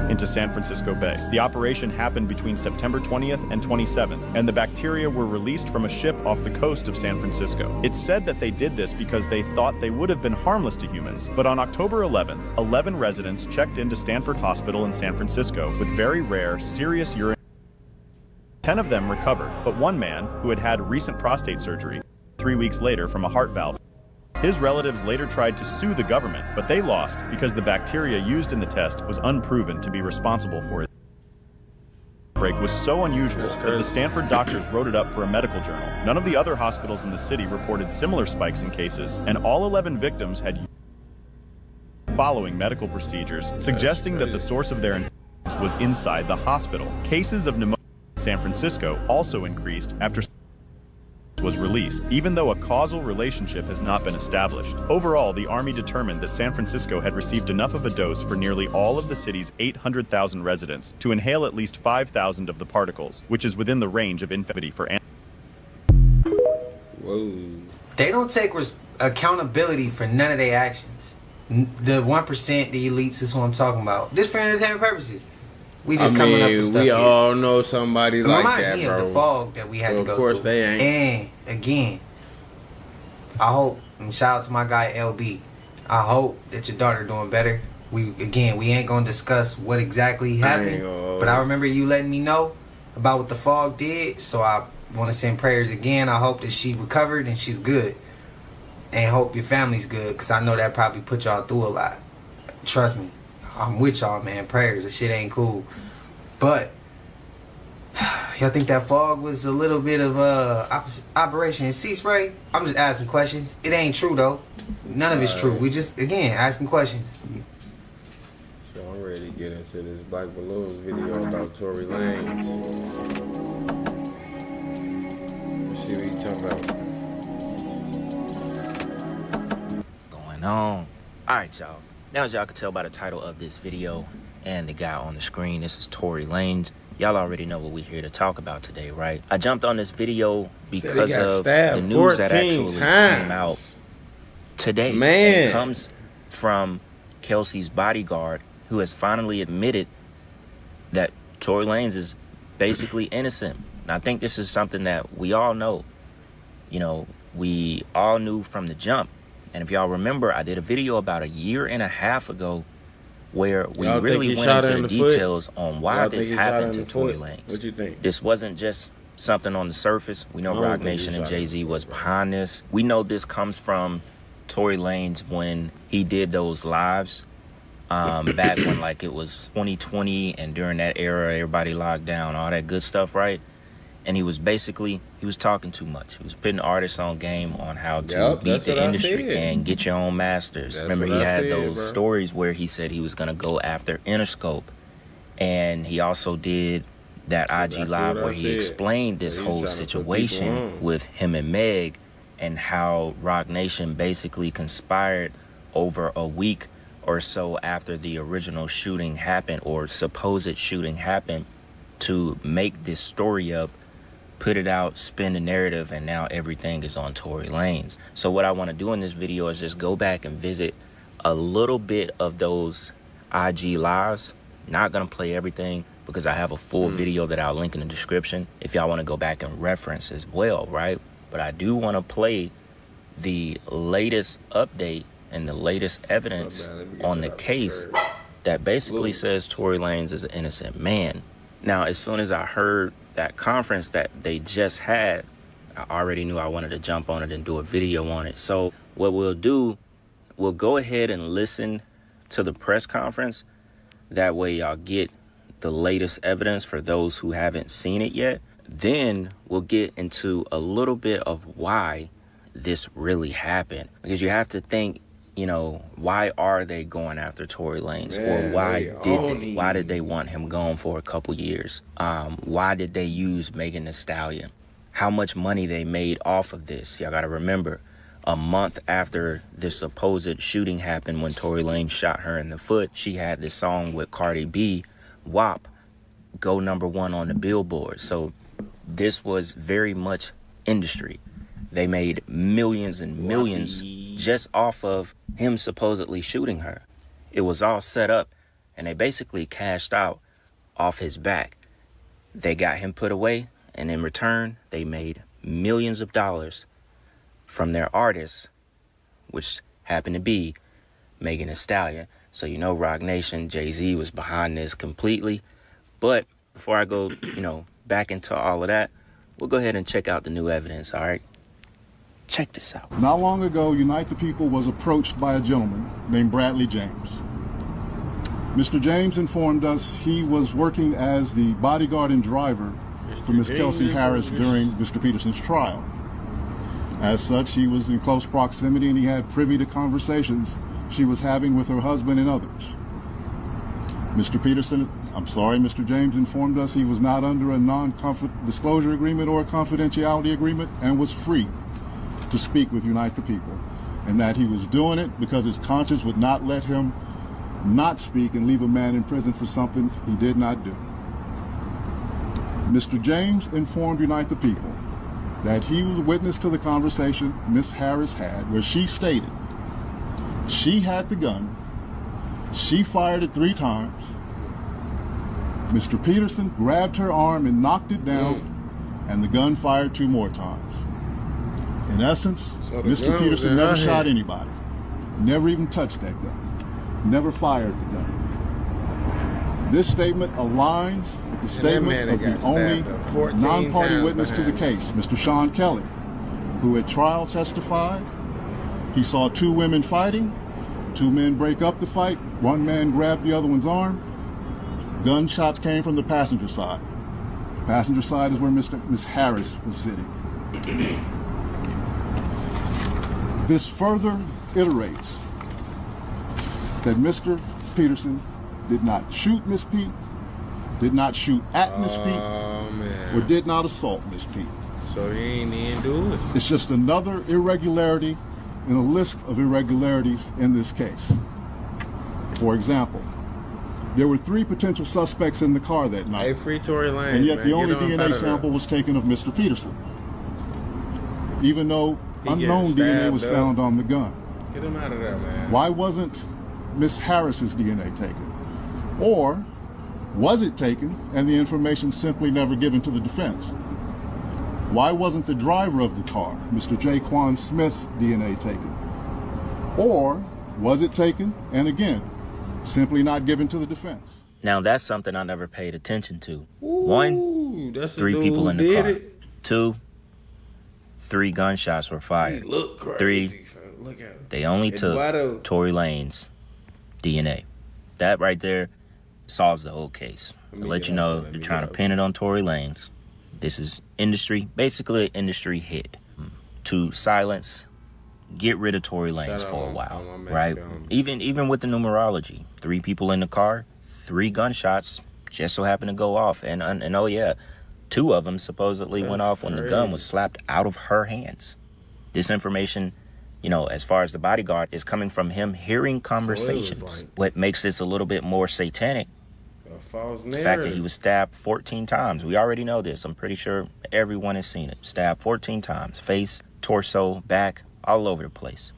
into San Francisco Bay. The operation happened between September 20th and 27th, and the bacteria were released from a ship off the coast of San Francisco. It's said that they did this because they thought they would have been harmless to humans, but on October 11th, 11 residents checked into Stanford Hospital in San Francisco with very rare, serious urine. 10 of them recovered, but one man, who had had recent prostate surgery 3 weeks later from a heart valve. His relatives later tried to sue the government, but they lost because the bacteria used in the test was unproven to be responsible for it. The outbreak was so unusual that the Stanford doctors wrote it up for a medical journal. None of the other hospitals in the city reported similar spikes in cases, and all 11 victims had following medical procedures, suggesting that the source of their infections was inside the hospital. Cases of pneumonia in San Francisco also increased after was released, even though a causal relationship has not been established. Overall, the Army determined that San Francisco had received enough of a dose for nearly all of the city's 800,000 residents to inhale at least 5,000 of the particles, which is within the range of infectivity for animals.
Whoa. They don't take accountability for none of their actions. The 1%, the elites is who I'm talking about. Just for entertainment purposes. We just coming up with stuff.
We all know somebody like that, bro.
Of the fog that we had to go through.
Of course they ain't.
And again, I hope, and shout out to my guy LB. I hope that your daughter doing better. We ain't gonna discuss what exactly happened, but I remember you letting me know about what the fog did. So I want to send prayers again. I hope that she recovered and she's good, and hope your family's good, because I know that probably put y'all through a lot. Trust me. I'm with y'all, man. Prayers. That shit ain't cool. But y'all think that fog was a little bit of Operation Sea Spray? I'm just asking questions. It ain't true though. None of it's true. We just asking questions.
So I'm ready to get into this Black Balloons video about Tory Lanez. Let's see what he talking about.
Going on. All right, y'all. Now, as y'all can tell by the title of this video and the guy on the screen, this is Tory Lanez. Y'all already know what we're here to talk about today, right? I jumped on this video because of
stabbed
the news that
14
actually
times.
came out today.
Man.
And it comes from Kelsey's bodyguard, who has finally admitted that Tory Lanez is basically innocent. And I think this is something that we all know. You know, we all knew from the jump. And if y'all remember, I did a video about a year and a half ago where we really went into the details on why this happened to Tory Lanez.
What you think?
This wasn't just something on the surface. We know Roc Nation and Jay-Z was behind this. We know this comes from Tory Lanez when he did those lives back when like it was 2020 and during that era, everybody locked down, all that good stuff, right? And he was talking too much. He was putting artists on game on how to beat the industry and get your own masters. Remember, he had those stories where he said he was going to go after Interscope. And he also did that IG Live where he explained this whole situation with him and Meg and how Roc Nation basically conspired over a week or so after the original shooting happened, or supposed shooting happened, to make this story up, put it out, spin the narrative, and now everything is on Tory Lanez. So what I want to do in this video is just go back and visit a little bit of those IG lives. Not going to play everything because I have a full video that I'll link in the description if y'all want to go back and reference as well, right? But I do want to play the latest update and the latest evidence on the case that basically says Tory Lanez is an innocent man. Now, as soon as I heard that conference that they just had, I already knew I wanted to jump on it and do a video on it. So what we'll do, we'll go ahead and listen to the press conference. That way y'all get the latest evidence for those who haven't seen it yet. Then we'll get into a little bit of why this really happened. Because you have to think, you know, why are they going after Tory Lanez? Or why did they want him gone for a couple years? Why did they use Megan Thee Stallion? How much money they made off of this? Y'all gotta remember, a month after this supposed shooting happened when Tory Lanez shot her in the foot, she had this song with Cardi B, WAP, go #1 on the Billboard. So this was very much industry. They made millions and millions just off of him supposedly shooting her. It was all set up, and they basically cashed out off his back. They got him put away, and in return, they made millions of dollars from their artists, which happened to be Megan Thee Stallion. So you know Roc Nation, Jay-Z was behind this completely. But before I go, back into all of that, we'll go ahead and check out the new evidence, all right? Check this out.
Not long ago, Unite the People was approached by a gentleman named Bradley James. Mr. James informed us he was working as the bodyguard and driver for Ms. Kelsey Harris during Mr. Peterson's trial. As such, he was in close proximity and he had privy to conversations she was having with her husband and others. Mr. James informed us he was not under a non-disclosure agreement or a confidentiality agreement and was free to speak with Unite the People, and that he was doing it because his conscience would not let him not speak and leave a man in prison for something he did not do. Mr. James informed Unite the People that he was a witness to the conversation Ms. Harris had, where she stated she had the gun, she fired it 3 times, Mr. Peterson grabbed her arm and knocked it down, and the gun fired 2 more times. In essence, Mr. Peterson never shot anybody, never even touched that gun, never fired the gun. This statement aligns with the statement of the only non-party witness to the case, Mr. Sean Kelly, who at trial testified he saw 2 women fighting, 2 men break up the fight, 1 man grabbed the other one's arm. Gunshots came from the passenger side. The passenger side is where Ms. Harris was sitting. This further iterates that Mr. Peterson did not shoot Miss Pete, did not shoot at Miss Pete, or did not assault Miss Pete.
So he ain't even do it.
It's just another irregularity in a list of irregularities in this case. For example, There were 3 potential suspects in the car that night.
Hey, free Tory Lanez,
and yet
man.
the only
Get on
DNA
better
sample
than-
was taken of Mr. Peterson, even though
He
unknown
getting
DNA was
stabbed up.
found on the gun.
Get him out of there, man.
Why wasn't Miss Harris's DNA taken? Or was it taken and the information simply never given to the defense? Why wasn't the driver of the car, Mr. Jaquan Smith's DNA taken? Or was it taken and again, simply not given to the defense?
Now that's something I never paid attention to.
Ooh,
One,
that's the
3
dude
people
who
in the
did
car.
it.
2, 3 gunshots were fired.
He look crazy,
3,
fam. Look at him.
they only took
Eduardo.
Tory Lanez DNA. That right there solves the whole case. I'll let you know they're trying to pin it on Tory Lanez. This is industry, basically an industry hit to silence, get rid of Tory Lanez for a while, right? Even with the numerology, 3 people in the car, 3 gunshots just so happened to go off, and oh yeah, 2 of them supposedly went off when the gun was slapped out of her hands. This information, you know, as far as the bodyguard, is coming from him hearing conversations. What makes this a little bit more satanic,
False
the fact that he was stabbed 14 times. We already know this. I'm pretty sure everyone has seen it. Stabbed 14 times. Face, torso, back, all over the place.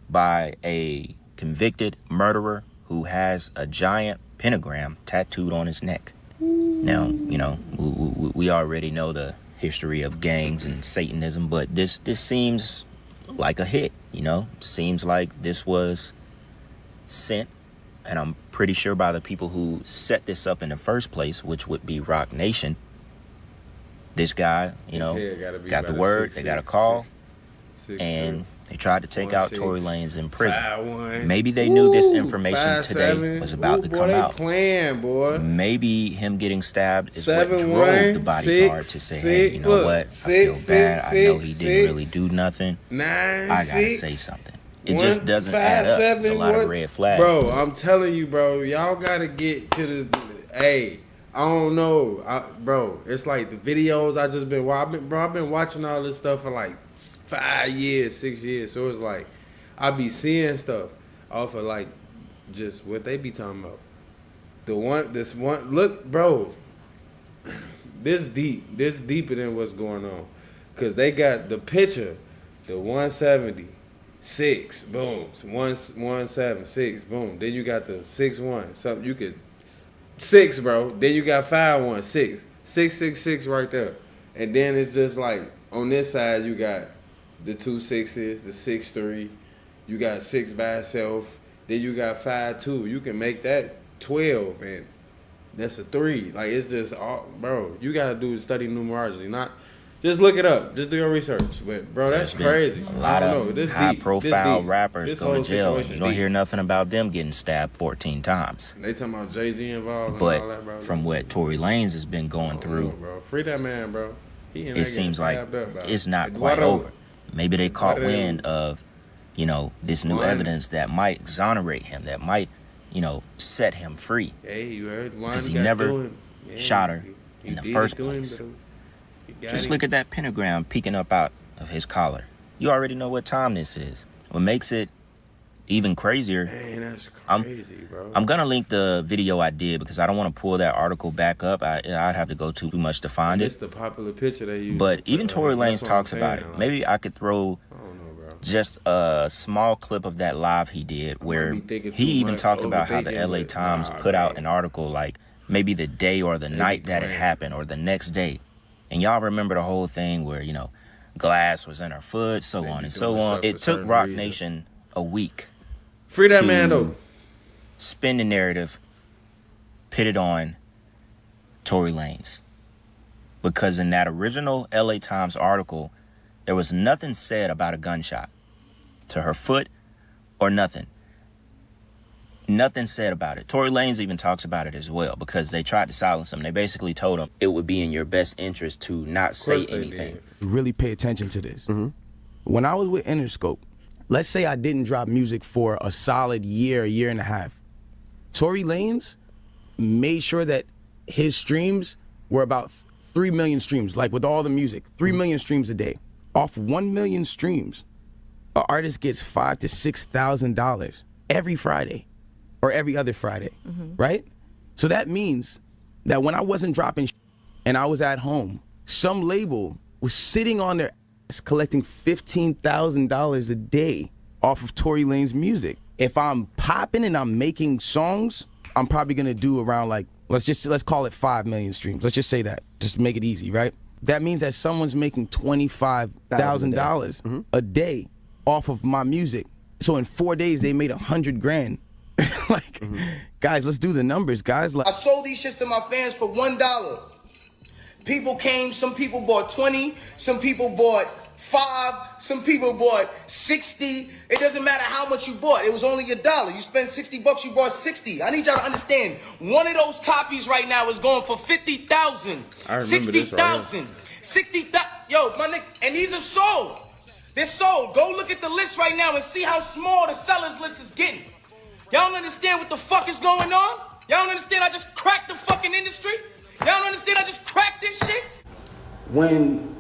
By a convicted murderer who has a giant pentagram tattooed on his neck. Now, you know, we already know the history of gangs and Satanism, but this seems like a hit, you know? Seems like this was sent, and I'm pretty sure by the people who set this up in the first place, which would be Rock Nation. This guy, you know, got the word, they got a call, and they tried to take out Tory Lanez in prison. Maybe they knew this information today was about to come out.
Playing, boy.
Maybe him getting stabbed is what drove the bodyguard to say, hey, you know what, I feel bad, I know he didn't really do nothing, I gotta say something. It just doesn't add up. There's a lot of red flags.
Bro, I'm telling you, bro, y'all gotta get to this. Hey, I don't know, bro. It's like the videos I just been. I've been watching all this stuff for like 5 years, 6 years. So it's like I be seeing stuff off of like just what they be talking about. This one. Look, bro. This deeper than what's going on, cause they got the picture, the 170. 6, boom, 176, boom. Then you got the 6-1, something you could 6, bro. Then you got 5-1, 6, 666 right there, and then it's just like on this side you got the 2 6s, the 6-3, you got 6 by itself. Then you got 5-2. You can make that 12, and that's a 3. Like it's just all, bro. You gotta study numerology, not. Just look it up. Just do your research. But, bro, that's crazy.
A lot of high-profile rappers go to jail. You don't hear nothing about them getting stabbed 14 times.
They talking about Jay-Z involved
but
and all that, bro.
From what Tory Lanez has been going through,
bro. Free that man, bro.
It seems like it's not quite over. Maybe they caught wind of, you know, this new evidence that might exonerate him, that might, you know, set him free.
Hey, you heard one.
Because he never shot her in the first place. Just look at that pentagram peeking up out of his collar. You already know what time this is. What makes it even crazier,
man, that's crazy, bro.
I'm going to link the video I did because I don't want to pull that article back up. I'd have to go too much to find it.
It's the popular picture they use.
But even Tory Lanez talks about it. Maybe I could throw just a small clip of that live he did where he even talked about how the LA Times put out an article like maybe the day or the night that it happened or the next day. And y'all remember the whole thing where, you know, glass was in her foot, so on and so on. It took Rock Nation a week.
Free that man, though.
Spin the narrative, pitted on Tory Lanez. Because in that original LA Times article, there was nothing said about a gunshot to her foot or nothing. Nothing said about it. Tory Lanez even talks about it as well because they tried to silence him. They basically told him it would be in your best interest to not say anything.
Really pay attention to this. When I was with Interscope, let's say I didn't drop music for a solid year and a half. Tory Lanez made sure that his streams were about 3 million streams, like with all the music, 3 million streams a day. Off 1 million streams, an artist gets $5,000 to $6,000 every Friday. Or every other Friday, right? So that means that when I wasn't dropping and I was at home, some label was sitting on their ass collecting $15,000 a day off of Tory Lanez music. If I'm popping and I'm making songs, I'm probably gonna do around like, let's call it 5 million streams. Let's just say that, just to make it easy, right? That means that someone's making $25,000 a day off of my music. So in 4 days, they made 100 grand. Like, guys, let's do the numbers, guys. I sold these shits to my fans for $1. People came, some people bought 20, some people bought 5, some people bought 60. It doesn't matter how much you bought. It was only $1. You spent $60, you bought 60. I need y'all to understand, one of those copies right now is going for 50,000, 60,000, 60,000. Yo, my nigga, and these are sold. They're sold. Go look at the list right now and see how small the sellers list is getting. Y'all don't understand what the fuck is going on? Y'all don't understand I just cracked the fucking industry? Y'all don't understand I just cracked this shit? When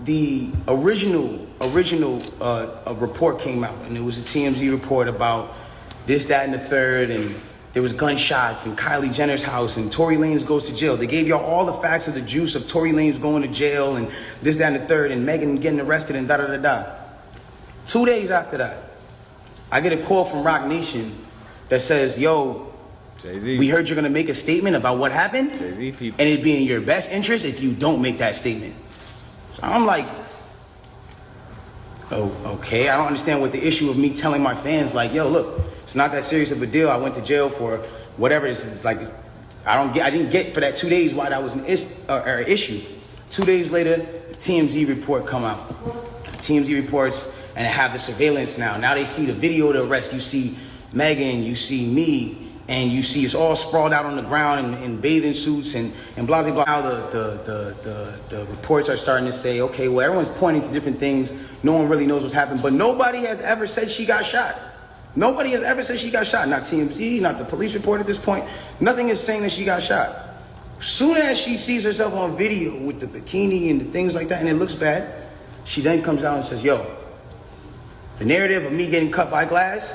the original report came out, and it was a TMZ report about this, that, and the third, and there was gunshots in Kylie Jenner's house, and Tory Lanez goes to jail. They gave y'all all the facts of the juice of Tory Lanez going to jail, and this, that, and the third, and Megan getting arrested, and da-da-da-da. 2 days after that, I get a call from Rock Nation that says, yo, Jay-Z, we heard you're gonna make a statement about what happened, Jay-Z people, and it'd be in your best interest if you don't make that statement. So I'm like, oh, okay, I don't understand what the issue of me telling my fans, like, yo, look, it's not that serious of a deal. I went to jail for whatever. It's like, I didn't get for that 2 days why that was an issue. 2 days later, the TMZ report come out. TMZ reports, and have the surveillance now. Now they see the video of the arrest. You see Megan, you see me, and you see us all sprawled out on the ground in bathing suits and blah, blah, blah. Now the reports are starting to say, okay, well, everyone's pointing to different things. No one really knows what's happened, but nobody has ever said she got shot. Nobody has ever said she got shot. Not TMZ, not the police report at this point. Nothing is saying that she got shot. Soon as she sees herself on video with the bikini and the things like that, and it looks bad, she then comes out and says, yo, the narrative of me getting cut by glass,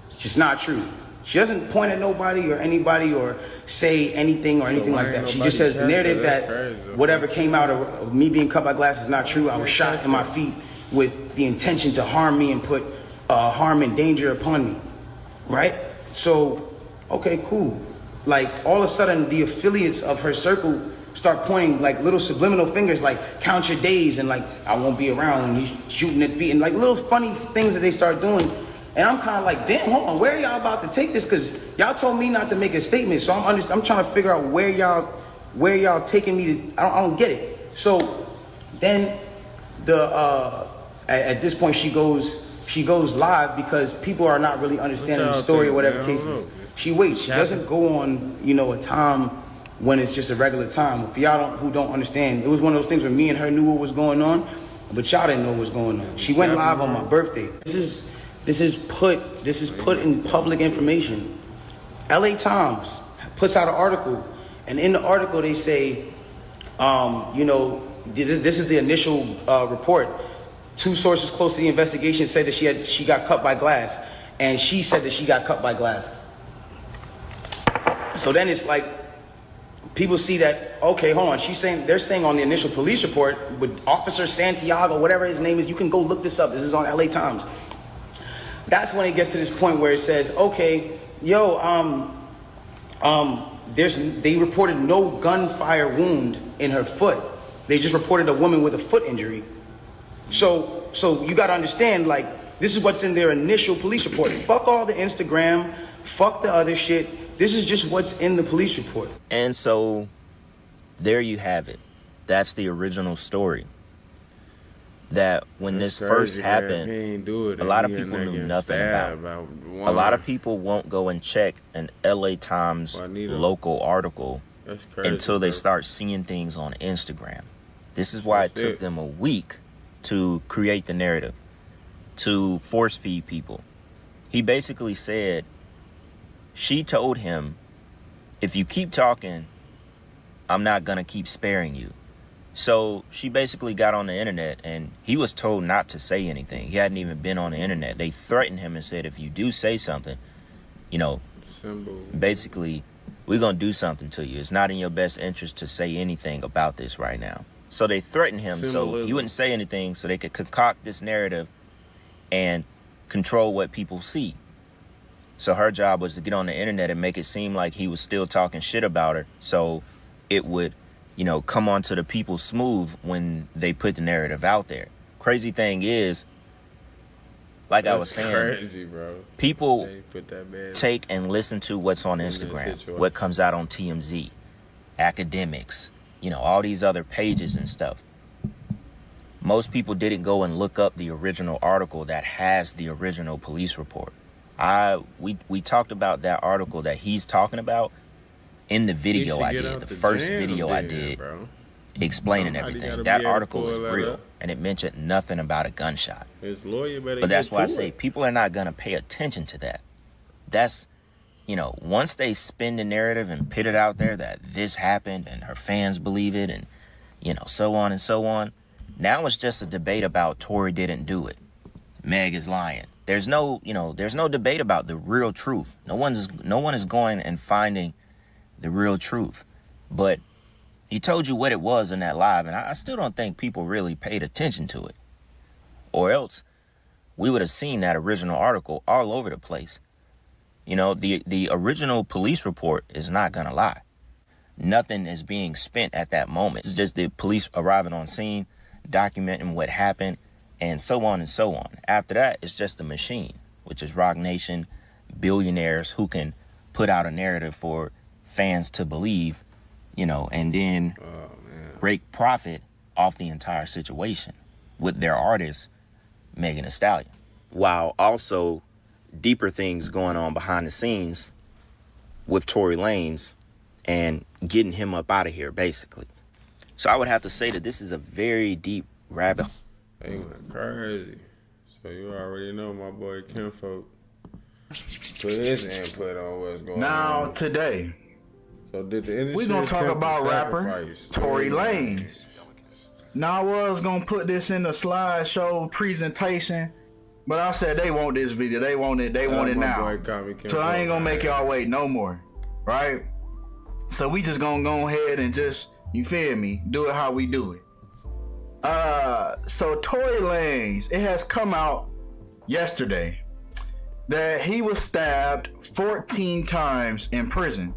it's just not true. She doesn't point at nobody or anybody or say anything or anything like that. She just says the narrative that whatever came out of me being cut by glass is not true. I was shot in my feet with the intention to harm me and put harm and danger upon me, right? So, okay, cool. Like, all of a sudden, the affiliates of her circle start pointing like little subliminal fingers, like count your days and like I won't be around and you shooting at feet and like little funny things that they start doing. And I'm kind of like, damn, hold on, where are y'all about to take this? Because y'all told me not to make a statement, so I'm trying to figure out where y'all taking me to. I don't get it. So then at this point she goes live because people are not really understanding the story or whatever case is. She waits. She doesn't go on, a time when it's just a regular time. For y'all who don't understand, it was one of those things where me and her knew what was going on, but y'all didn't know what was going on. She went live on my birthday. This is put in public information. LA Times puts out an article, and in the article they say, this is the initial report. 2 sources close to the investigation said that she got cut by glass, and she said that she got cut by glass. So then it's like, people see that, okay, hold on, they're saying on the initial police report with Officer Santiago, whatever his name is, you can go look this up, this is on LA Times. That's when it gets to this point where it says, okay, they reported no gunfire wound in her foot. They just reported a woman with a foot injury. So you gotta understand, like, this is what's in their initial police report. Fuck all the Instagram, fuck the other shit. This is just what's in the police report.
And so there you have it. That's the original story. That when this first happened, a lot of people knew nothing about it. A lot of people won't go and check an LA Times local article until they start seeing things on Instagram. This is why it took them a week to create the narrative, to force feed people. He basically said, she told him, if you keep talking, I'm not going to keep sparing you. So she basically got on the internet, and he was told not to say anything. He hadn't even been on the internet. They threatened him and said, if you do say something, basically we're going to do something to you. It's not in your best interest to say anything about this right now. So they threatened him so he wouldn't say anything so they could concoct this narrative and control what people see. So her job was to get on the internet and make it seem like he was still talking shit about her. So it would, you know, come onto the people smooth when they put the narrative out there. Crazy thing is, like I was saying,
crazy, bro.
People take and listen to what's on Instagram, what comes out on TMZ, academics, you know, all these other pages and stuff. Most people didn't go and look up the original article that has the original police report. We talked about that article that he's talking about in the video I did, the first video I did, explaining everything. That article is real, and it mentioned nothing about a gunshot.
His lawyer better.
But that's why I say people are not gonna pay attention to that. That's, you know, once they spin the narrative and put it out there that this happened and her fans believe it, and you know, so on and so on. Now it's just a debate about Tory didn't do it. Meg is lying. There's no debate about the real truth. No one is going and finding the real truth. But he told you what it was in that live, and I still don't think people really paid attention to it. Or else we would have seen that original article all over the place. You know, the original police report is not gonna lie. Nothing is being spent at that moment. It's just the police arriving on scene, documenting what happened, and so on and so on. After that, it's just a machine, which is Rock Nation, billionaires who can put out a narrative for fans to believe, you know, and then rake profit off the entire situation with their artist, Megan Thee Stallion. While also deeper things going on behind the scenes with Tory Lanez and getting him up out of here, basically. So I would have to say that this is a very deep rabbit hole.
They went crazy. So you already know my boy Kinfolk put his input on what's going on.
Now, today,
so did the industry
we're going to talk
attempt to
about rapper
sacrifice
Tory Lanez. Now, I was going to put this in the slideshow presentation, but I said they want this video. They want it now. So I ain't going to make y'all wait no more, right? So we just going to go ahead and just, you feel me, do it how we do it. So Tory Lanez, it has come out yesterday that he was stabbed 14 times in prison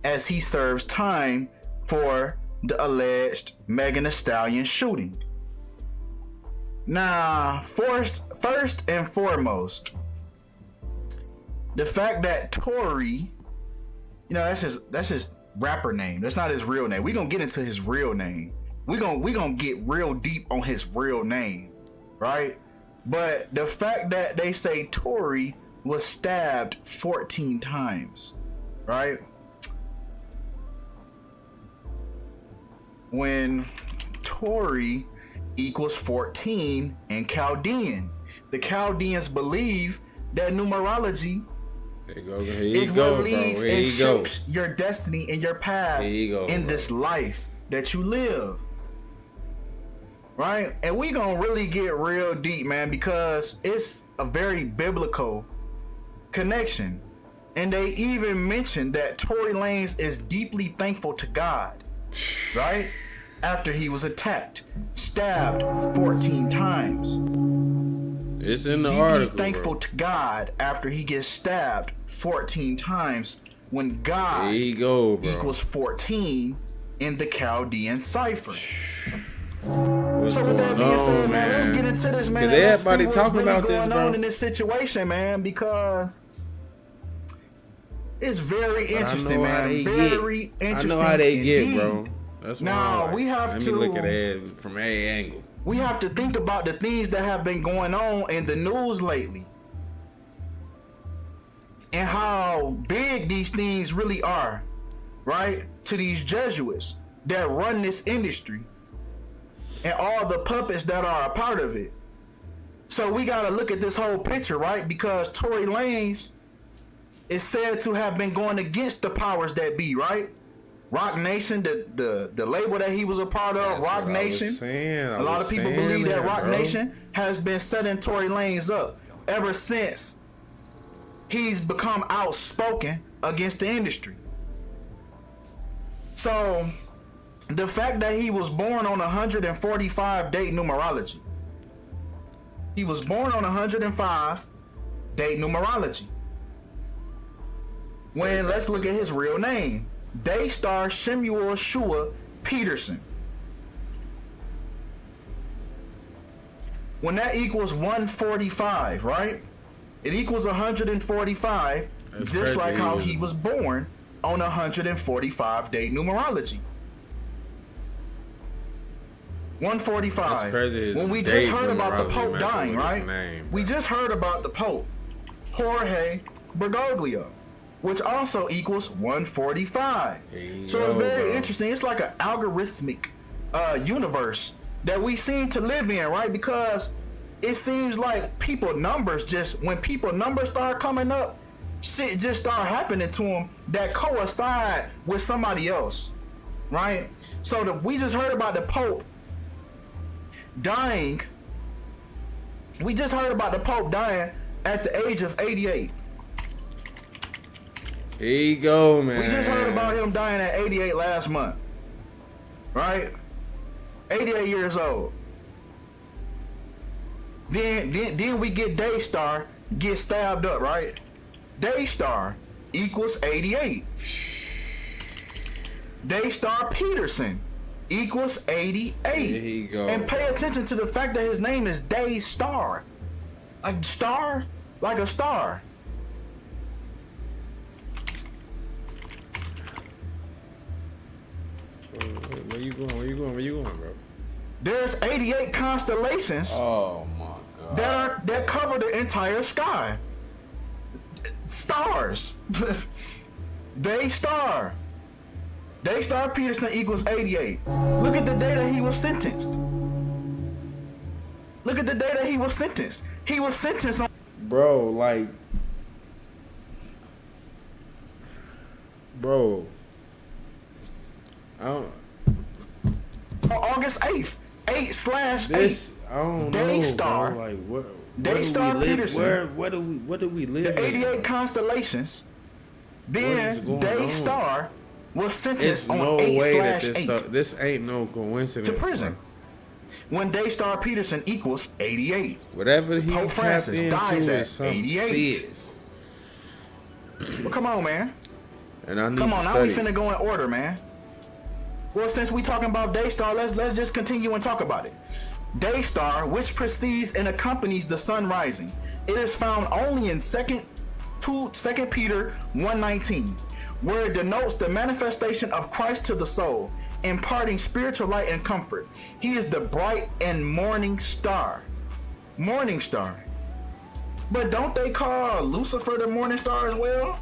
as he serves time for the alleged Megan Thee Stallion shooting. Now, first and foremost, the fact that Tory, you know, that's his rapper name. That's not his real name. We're gonna get into his real name. We're gonna get real deep on his real name, right? But the fact that they say Tory was stabbed 14 times, right? When Tory equals 14 in Chaldean. The Chaldeans believe that numerology is what leads and shapes your destiny and your path in this life that you live. Right? And we gonna really get real deep, man, because it's a very biblical connection. And they even mentioned that Tory Lanez is deeply thankful to God, right? After he was attacked, stabbed 14 times.
It's in the
deeply
article.
Thankful to God after he gets stabbed 14 times when God equals 14 in the Chaldean cipher. So with that being said, man, let's get into this, man. Let's see what's really going on in this situation, man, because it's very interesting, man. Very interesting.
I know how they get, bro. That's why
now we have to
look at it from every angle.
We have to think about the things that have been going on in the news lately and how big these things really are, right? To these Jesuits that run this industry and all the puppets that are a part of it. So we got to look at this whole picture, right? Because Tory Lanez is said to have been going against the powers that be, right? Rock Nation, the label that he was a part of, Rock Nation. A lot of people believe that Rock Nation has been setting Tory Lanez up ever since he's become outspoken against the industry. So the fact that he was born on 145 date numerology. He was born on 105 date numerology. When let's look at his real name. Daystar Shemuel Shua Peterson. When that equals 145, right? It equals 145,
That's
just
crazy.
like how he was born on 145 date numerology. 145.
That's crazy.
When we just
Date
heard about the
numerology
Pope
messing
dying,
with his
right?
name,
We just heard about the Pope, Jorge Bergoglio, which also equals 145. So it's very interesting. It's like an algorithmic universe that we seem to live in, right? Because it seems like people numbers just, when people numbers start coming up, shit just start happening to them that coincide with somebody else, right? So we just heard about the Pope dying. We just heard about the Pope dying at the age of 88.
Here you go, man.
We just heard about him dying at 88 last month, right? 88 years old. Then we get Daystar get stabbed up, right? Daystar equals 88. Daystar Peterson equals 88.
Here you go.
And pay attention to the fact that his name is Daystar. Like star, like a star.
Where you going? Where you going? Where you going, bro?
There's 88 constellations.
Oh my God.
That cover the entire sky. Stars. Daystar Peterson equals 88. Look at the day that he was sentenced. Look at the day that he was sentenced. He was sentenced on
Bro, I don't.
August 8th. 8/8.
This I don't
Daystar.
know, bro. Like what?
Daystar
do we live?
Peterson.
What do we live?
The
in?
88 constellations.
What is
Then
going
Daystar was sentenced
It's
on
no way that
8/8
this ain't no coincidence.
to prison. When Daystar Peterson equals 88.
Whatever he
Pope
tapped
Francis
into
dies at
is something
88.
serious.
Well, come on, man.
And I need
Come
to
on, now we
study.
finna go in order, man. Well, since we talking about Daystar, let's just continue and talk about it. Daystar, which precedes and accompanies the sun rising, it is found only in 2 Peter 1:19, where it denotes the manifestation of Christ to the soul, imparting spiritual light and comfort. He is the bright and morning star. Morning star. But don't they call Lucifer the morning star as well?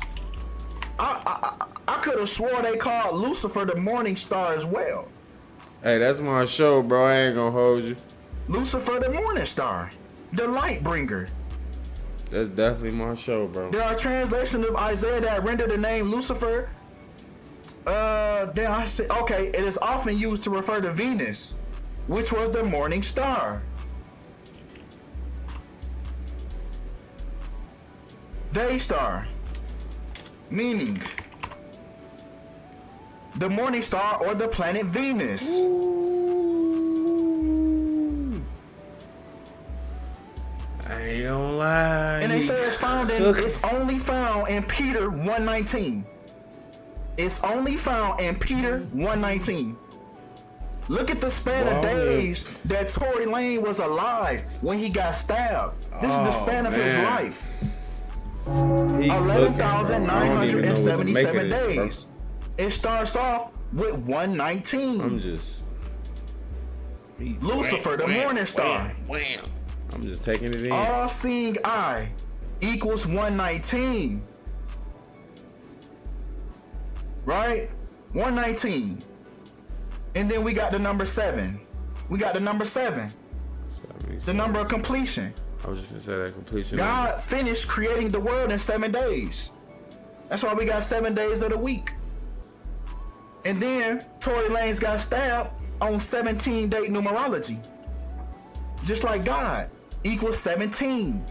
I could have swore they called Lucifer the morning star as well.
Hey, that's my show, bro. I ain't gonna hold you.
Lucifer the morning star, the light bringer.
That's definitely my show, bro.
There are translations of Isaiah that render the name Lucifer. Then I say, okay, it is often used to refer to Venus, which was the morning star. Daystar, meaning the morning star or the planet Venus.
I ain't gonna lie.
And they say it's only found in Peter 1:19. It's only found in Peter 1:19. Look at the span of days that Tory Lane was alive when he got stabbed. This is the span of his life. 11,977 days. It starts off with 119.
I'm just
Lucifer, the morning star.
Wham. I'm just taking it in.
All-seeing eye equals 119. Right? 119. And then we got the number 7. We got the number 7. The number of completion.
I was just gonna say that completion.
God finished creating the world in 7 days. That's why we got 7 days of the week. And then Tory Lanez got stabbed on 17-date numerology. Just like God equals 17.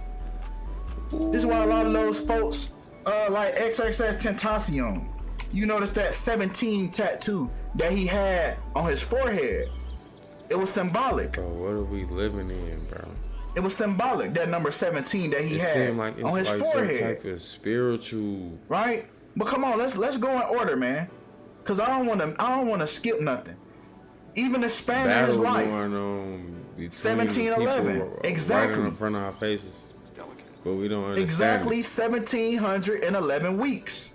This is why a lot of those folks like XXX Tentacion You notice that 17 tattoo that he had on his forehead. It was symbolic.
Bro, what are we living in, bro?
It was symbolic, that number 17 that he had
seemed like it's
on his
like
forehead.
some type of spiritual,
right? But come on, let's go in order, man. Cause I don't want to skip nothing. Even the span of his
battle
life.
going on between
1711,
people
exactly.
right in front of our faces, but we don't understand.
Exactly
it.
1711 weeks.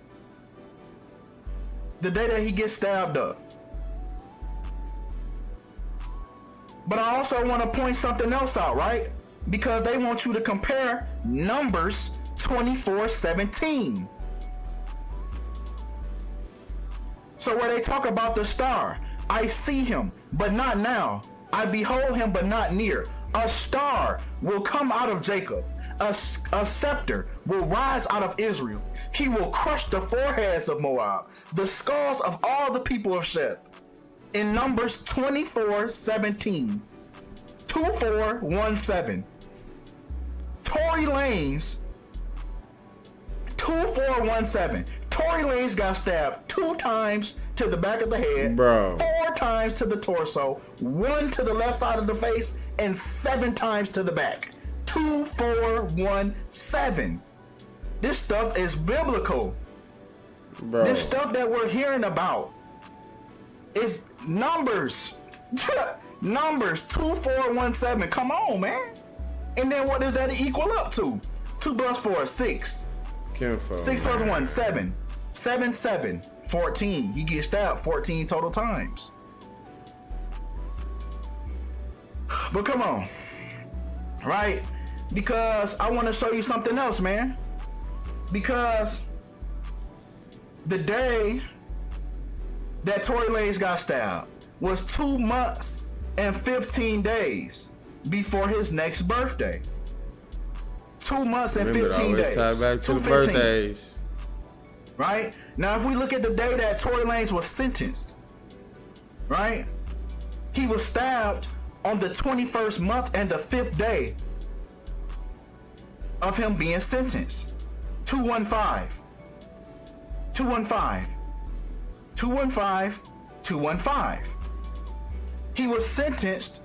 The day that he gets stabbed up. But I also want to point something else out, right? Because they want you to compare Numbers 24:17. So where they talk about the star, I see him, but not now. I behold him, but not near. A star will come out of Jacob. A scepter will rise out of Israel. He will crush the foreheads of Moab, the skulls of all the people of Sheth. In Numbers 24:17. 2417. Tory Lanez 2417. Tory Lanez got stabbed 2 times to the back of the head,
bro.
4 times to the torso, 1 to the left side of the face, and 7 times to the back. 2417. This stuff is biblical.
Bro.
This stuff that we're hearing about is numbers. Numbers 2417. Come on, man. And then what does that equal up to? 2 plus 4, 6. 6 plus 1, 7. 7, 7, 14. He gets stabbed 14 total times. But come on. Right? Because I want to show you something else, man. Because the day that Tory Lanez got stabbed was 2 months and 15 days before his next birthday. 2 months and 15 days.
Tie back to the birthdays.
Right? Now, if we look at the day that Tory Lanez was sentenced, right? He was stabbed on the 21st month and the 5th day of him being sentenced. 215. 215. 215. 215. He was sentenced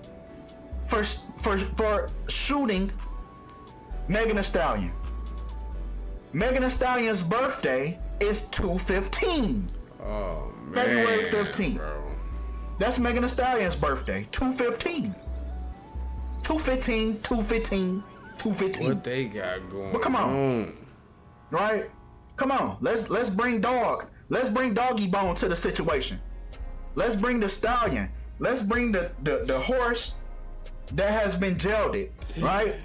for shooting Megan Thee Stallion. Megan Thee Stallion's birthday is 2/15.
Oh man.
February 15th.
Bro.
That's Megan Thee Stallion's birthday. 2/15. 2/15. 2/15. 2/15.
What they got going?
But come on. Right? Come on. Let's bring Doggy Bone to the situation. Let's bring the stallion. Let's bring the horse that has been gelded, right?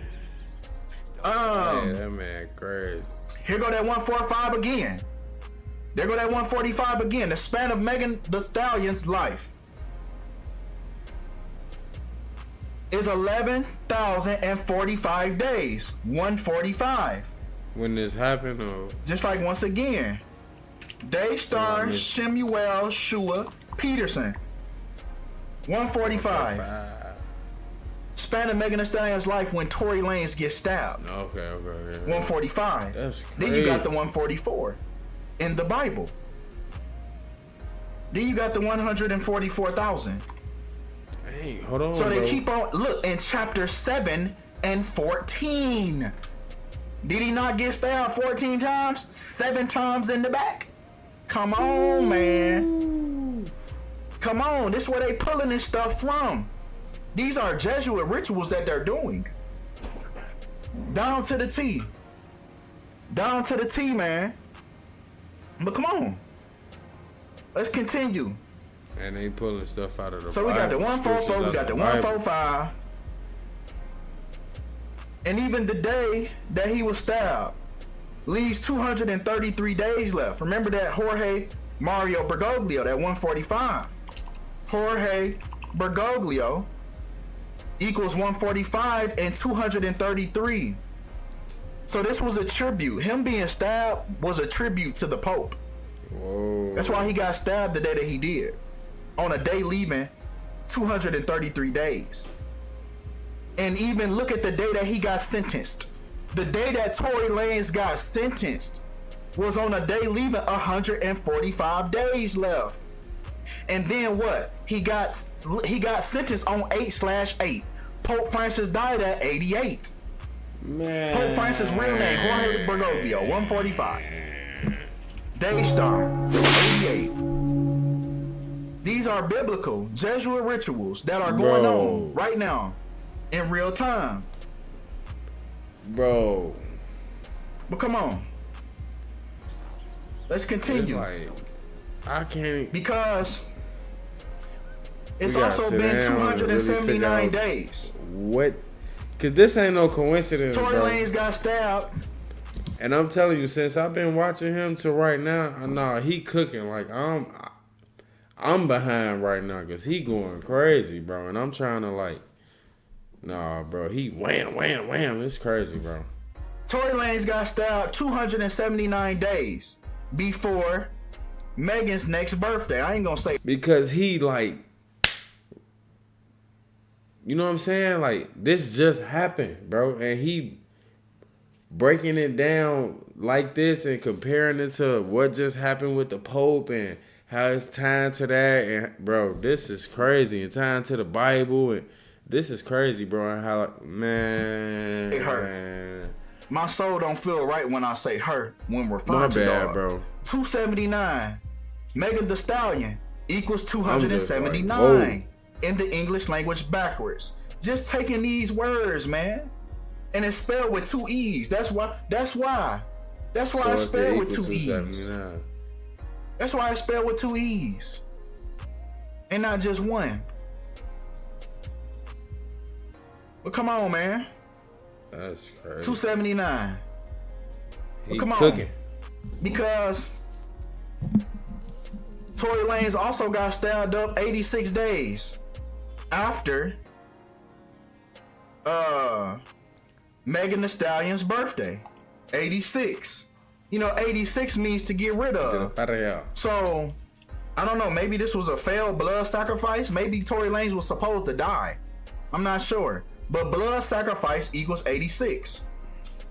Hey, that man crazy.
Here go that 145 again. There go that 145 again. The span of Megan Thee Stallion's life is 11,045 days. 145.
When this happened, or
just like once again, Daystar Shemuel Shua Peterson. 145. Span of Megan Thee Stallion's life when Tory Lanez gets stabbed.
Okay.
145.
That's crazy.
Then you got the 144 in the Bible. Then you got the 144,000.
Hey, hold on.
So they
bro.
keep on. Look in chapter 7 and 14. Did he not get stabbed 14 times? 7 times in the back. Come on, man. Come on. This is where they pulling this stuff from. These are Jesuit rituals that they're doing. Down to the T. Down to the T, man. But come on. Let's continue.
And they pulling stuff out of the
So we got the 144, we got the 145. And even the day that he was stabbed leaves 233 days left. Remember that Jorge Mario Bergoglio, that 145. Jorge Bergoglio equals 145 and 233. So this was a tribute. Him being stabbed was a tribute to the Pope.
Whoa.
That's why he got stabbed the day that he did. On a day leaving 233 days. And even look at the day that he got sentenced. The day that Tory Lanez got sentenced was on a day leaving 145 days left. And then what? He got sentenced on 8/8. Pope Francis died at 88.
Man.
Pope Francis' real name, Jorge Bergoglio, 145. Daystar, 88. These are biblical Jesuit rituals that are going on right now in real time.
Bro.
But come on. Let's continue.
Like, I can't.
Because it's also been 279 days.
What? Because this ain't no coincidence,
Tory
bro.
Lanez got stabbed.
And I'm telling you, since I've been watching him to right now, nah, he cooking. Like, I'm behind right now because he going crazy, bro. And I'm trying to, like, nah, bro. He wham, wham, wham. It's crazy, bro.
Tory Lanez got stabbed 279 days before Megan's next birthday. I ain't gonna say.
Because he, like, you know what I'm saying? Like, this just happened, bro. And he breaking it down like this and comparing it to what just happened with the Pope and how it's tied to that. And, bro, this is crazy. And tied to the Bible. And this is crazy, bro. And how, man.
It hurt. My soul don't feel right when I say her when referring to
bad,
dog.
bro.
279. Megan Thee Stallion equals 279
like,
in the English language backwards. Just taking these words, man. And it's spelled with 2 E's. That's why it's spelled with 2 E's. That's why it's spelled with 2 E's. And not just one. But come on, man.
That's crazy.
279.
He
come
cooking.
on. Because Tory Lanez also got stabbed up 86 days after Megan Thee Stallion's birthday. 86. You know, 86 means to get rid of. So, I don't know. Maybe this was a failed blood sacrifice. Maybe Tory Lanez was supposed to die. I'm not sure. But blood sacrifice equals 86.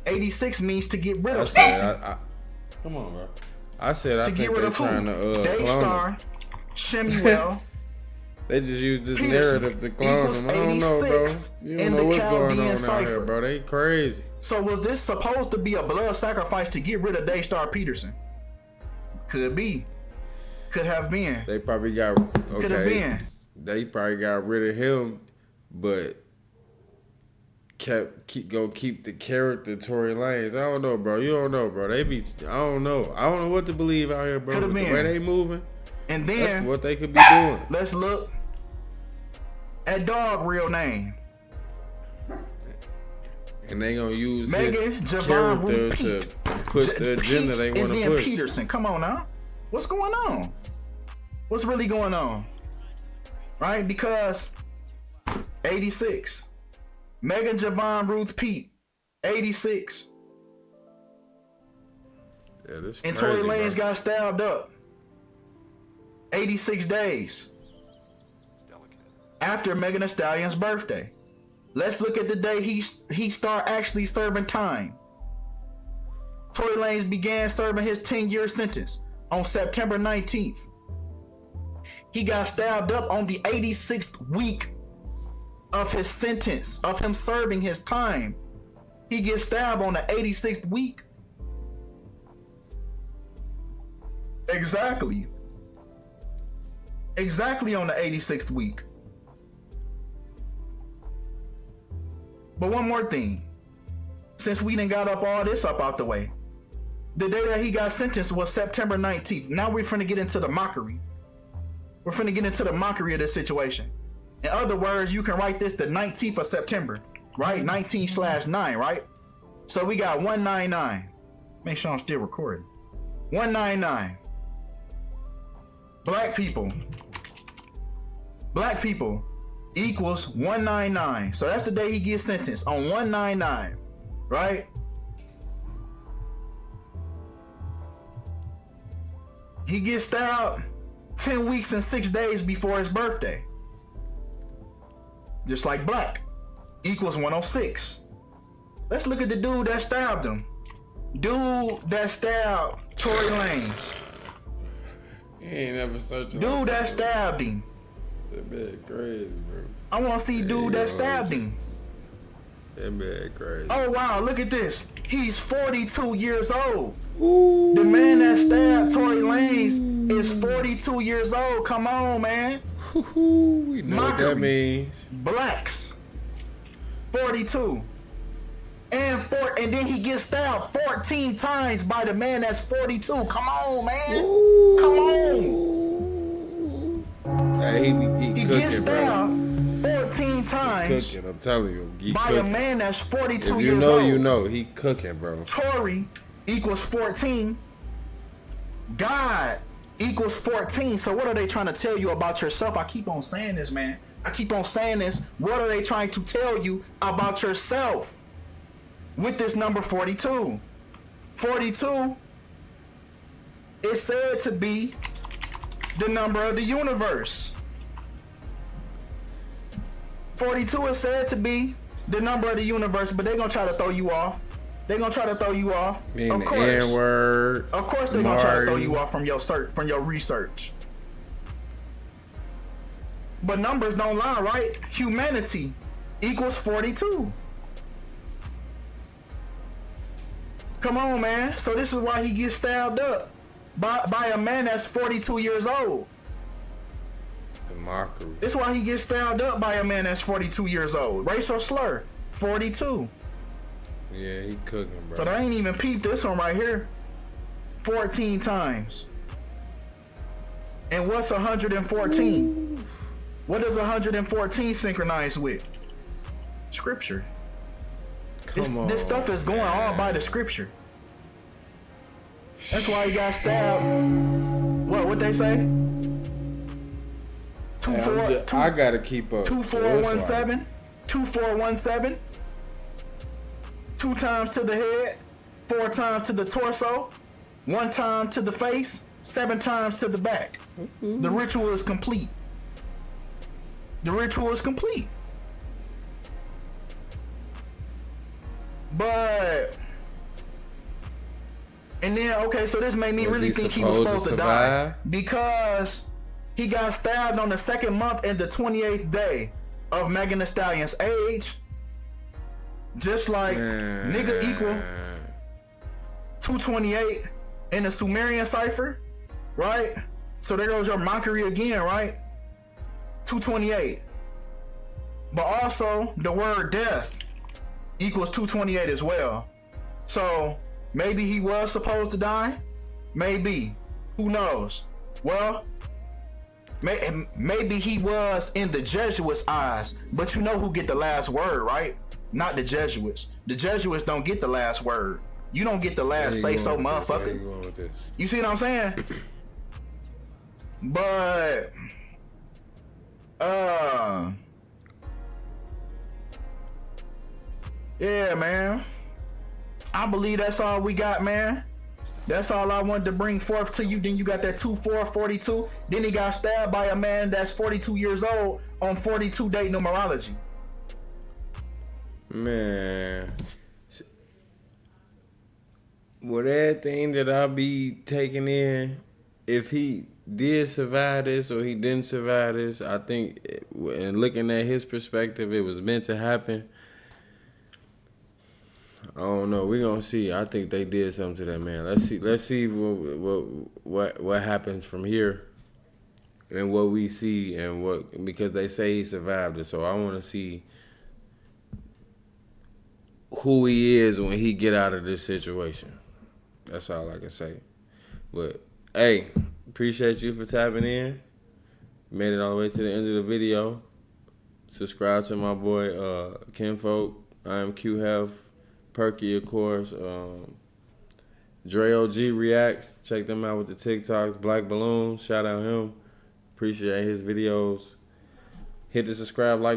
86 means to get rid of something.
Come on, bro. I said I
to
think
get rid
they're
of
trying
who?
to
Daystar, Shemuel.
They just use this
Peterson
narrative to clone them. I don't know, bro. You don't know what's going on out here, bro. They crazy.
So was this supposed to be a blood sacrifice to get rid of Daystar Peterson? Could be. Could have been.
They probably got
Could have been.
They probably got rid of him, but keep the character Tory Lanez. I don't know, bro. You don't know, bro. I don't know. I don't know what to believe out here, bro. With the way they moving.
And then
that's what they could be doing.
Let's look at dog real name.
And they gonna use
Megan
his
Javon
character to push the agenda they want to push.
Peterson, come on now. What's going on? What's really going on? Right? Because 86. Megan Javon Ruth Pete, 86.
Yeah, this
and
crazy,
Tory Lanez
bro.
got stabbed up. 86 days after Megan Thee Stallion's birthday. Let's look at the day he start actually serving time. Tory Lanez began serving his 10-year sentence on September 19th. He got stabbed up on the 86th week of his sentence, of him serving his time. He gets stabbed on the 86th week. Exactly on the 86th week. But one more thing. Since we done got all this up out the way. The day that he got sentenced was September 19th. Now we're finna get into the mockery. We're finna get into the mockery of this situation. In other words, you can write this the 19th of September, right? 19/9, right? So we got 199. Make sure I'm still recording. 199. Black people equals 199. So that's the day he gets sentenced, on 199, right? He gets stabbed 10 weeks and 6 days before his birthday. Just like black equals 106. Let's look at the dude that stabbed him. Dude that stabbed Tory Lanez.
He ain't never searching.
Dude that stabbed him.
That man crazy, bro.
I want to see dude that stabbed him.
That man crazy.
Oh wow, look at this. He's 42 years old. Ooh. The man that stabbed Tory Lanez is 42 years old. Come on, man.
We know what that means.
Blacks. 42. And then he gets stabbed 14 times by the man that's 42. Come on, man. Ooh. Come on.
Hey, he
He
cooking,
gets stabbed 14 times.
He cooking, I'm telling you. He
by
cooking.
a man that's 42
if
years
know,
old.
you know. He cooking, bro.
Tory equals 14. God equals 14. So what are they trying to tell you about yourself? I keep on saying this, man. I keep on saying this. What are they trying to tell you about yourself with this number 42? 42 is said to be the number of the universe. 42 is said to be the number of the universe, but they're going to try to throw you off. They're going to try to throw you off.
Mean
of
the
course.
N-word.
Of course they're going to try to throw you off from your search, from your research. But numbers don't lie, right? Humanity equals 42. Come on, man. So this is why he gets stabbed up by a man that's 42 years old.
The mockery.
This is why he gets stabbed up by a man that's 42 years old. Racial slur, 42.
Yeah, he cooking, bro.
But I ain't even peeped this one right here. 14 times. And what's 114? What does 114 synchronize with? Scripture. This stuff is going all by the scripture. That's why he got stabbed. What they say?
I gotta keep up.
2417. 2417. 2 times to the head, 4 times to the torso, 1 time to the face, 7 times to the back. The ritual is complete. The ritual is complete. But, and then, okay, so this made me really think he was supposed to die. Because he got stabbed on the 2nd month and the 28th day of Megan Thee Stallion's age. Just like nigga equal 228 in the Sumerian cipher, right? So there goes your mockery again, right? 228. But also the word death equals 228 as well. So maybe he was supposed to die. Maybe. Who knows? Well, maybe he was in the Jesuits' eyes. But you know who get the last word, right? Not the Jesuits. The Jesuits don't get the last word. You don't get the last say so, motherfucker. You see what I'm saying? But yeah, man. I believe that's all we got, man. That's all I wanted to bring forth to you. Then you got that 2442. Then he got stabbed by a man that's 42 years old on 42 date numerology.
Man, with everything that I be taking in, if he did survive this or he didn't survive this, I think, and looking at his perspective, it was meant to happen. I don't know. We're gonna see. I think they did something to that man. Let's see what happens from here, and what we see, and what, because they say he survived it. So I want to see who he is when he get out of this situation. That's all I can say. But hey, appreciate you for tapping in. Made it all the way to the end of the video. Subscribe to my boy Kinfolk. I am Q Health. Perky, of course. Dre OG Reacts. Check them out with the TikToks. Black Balloon. Shout out him. Appreciate his videos. Hit the subscribe, like.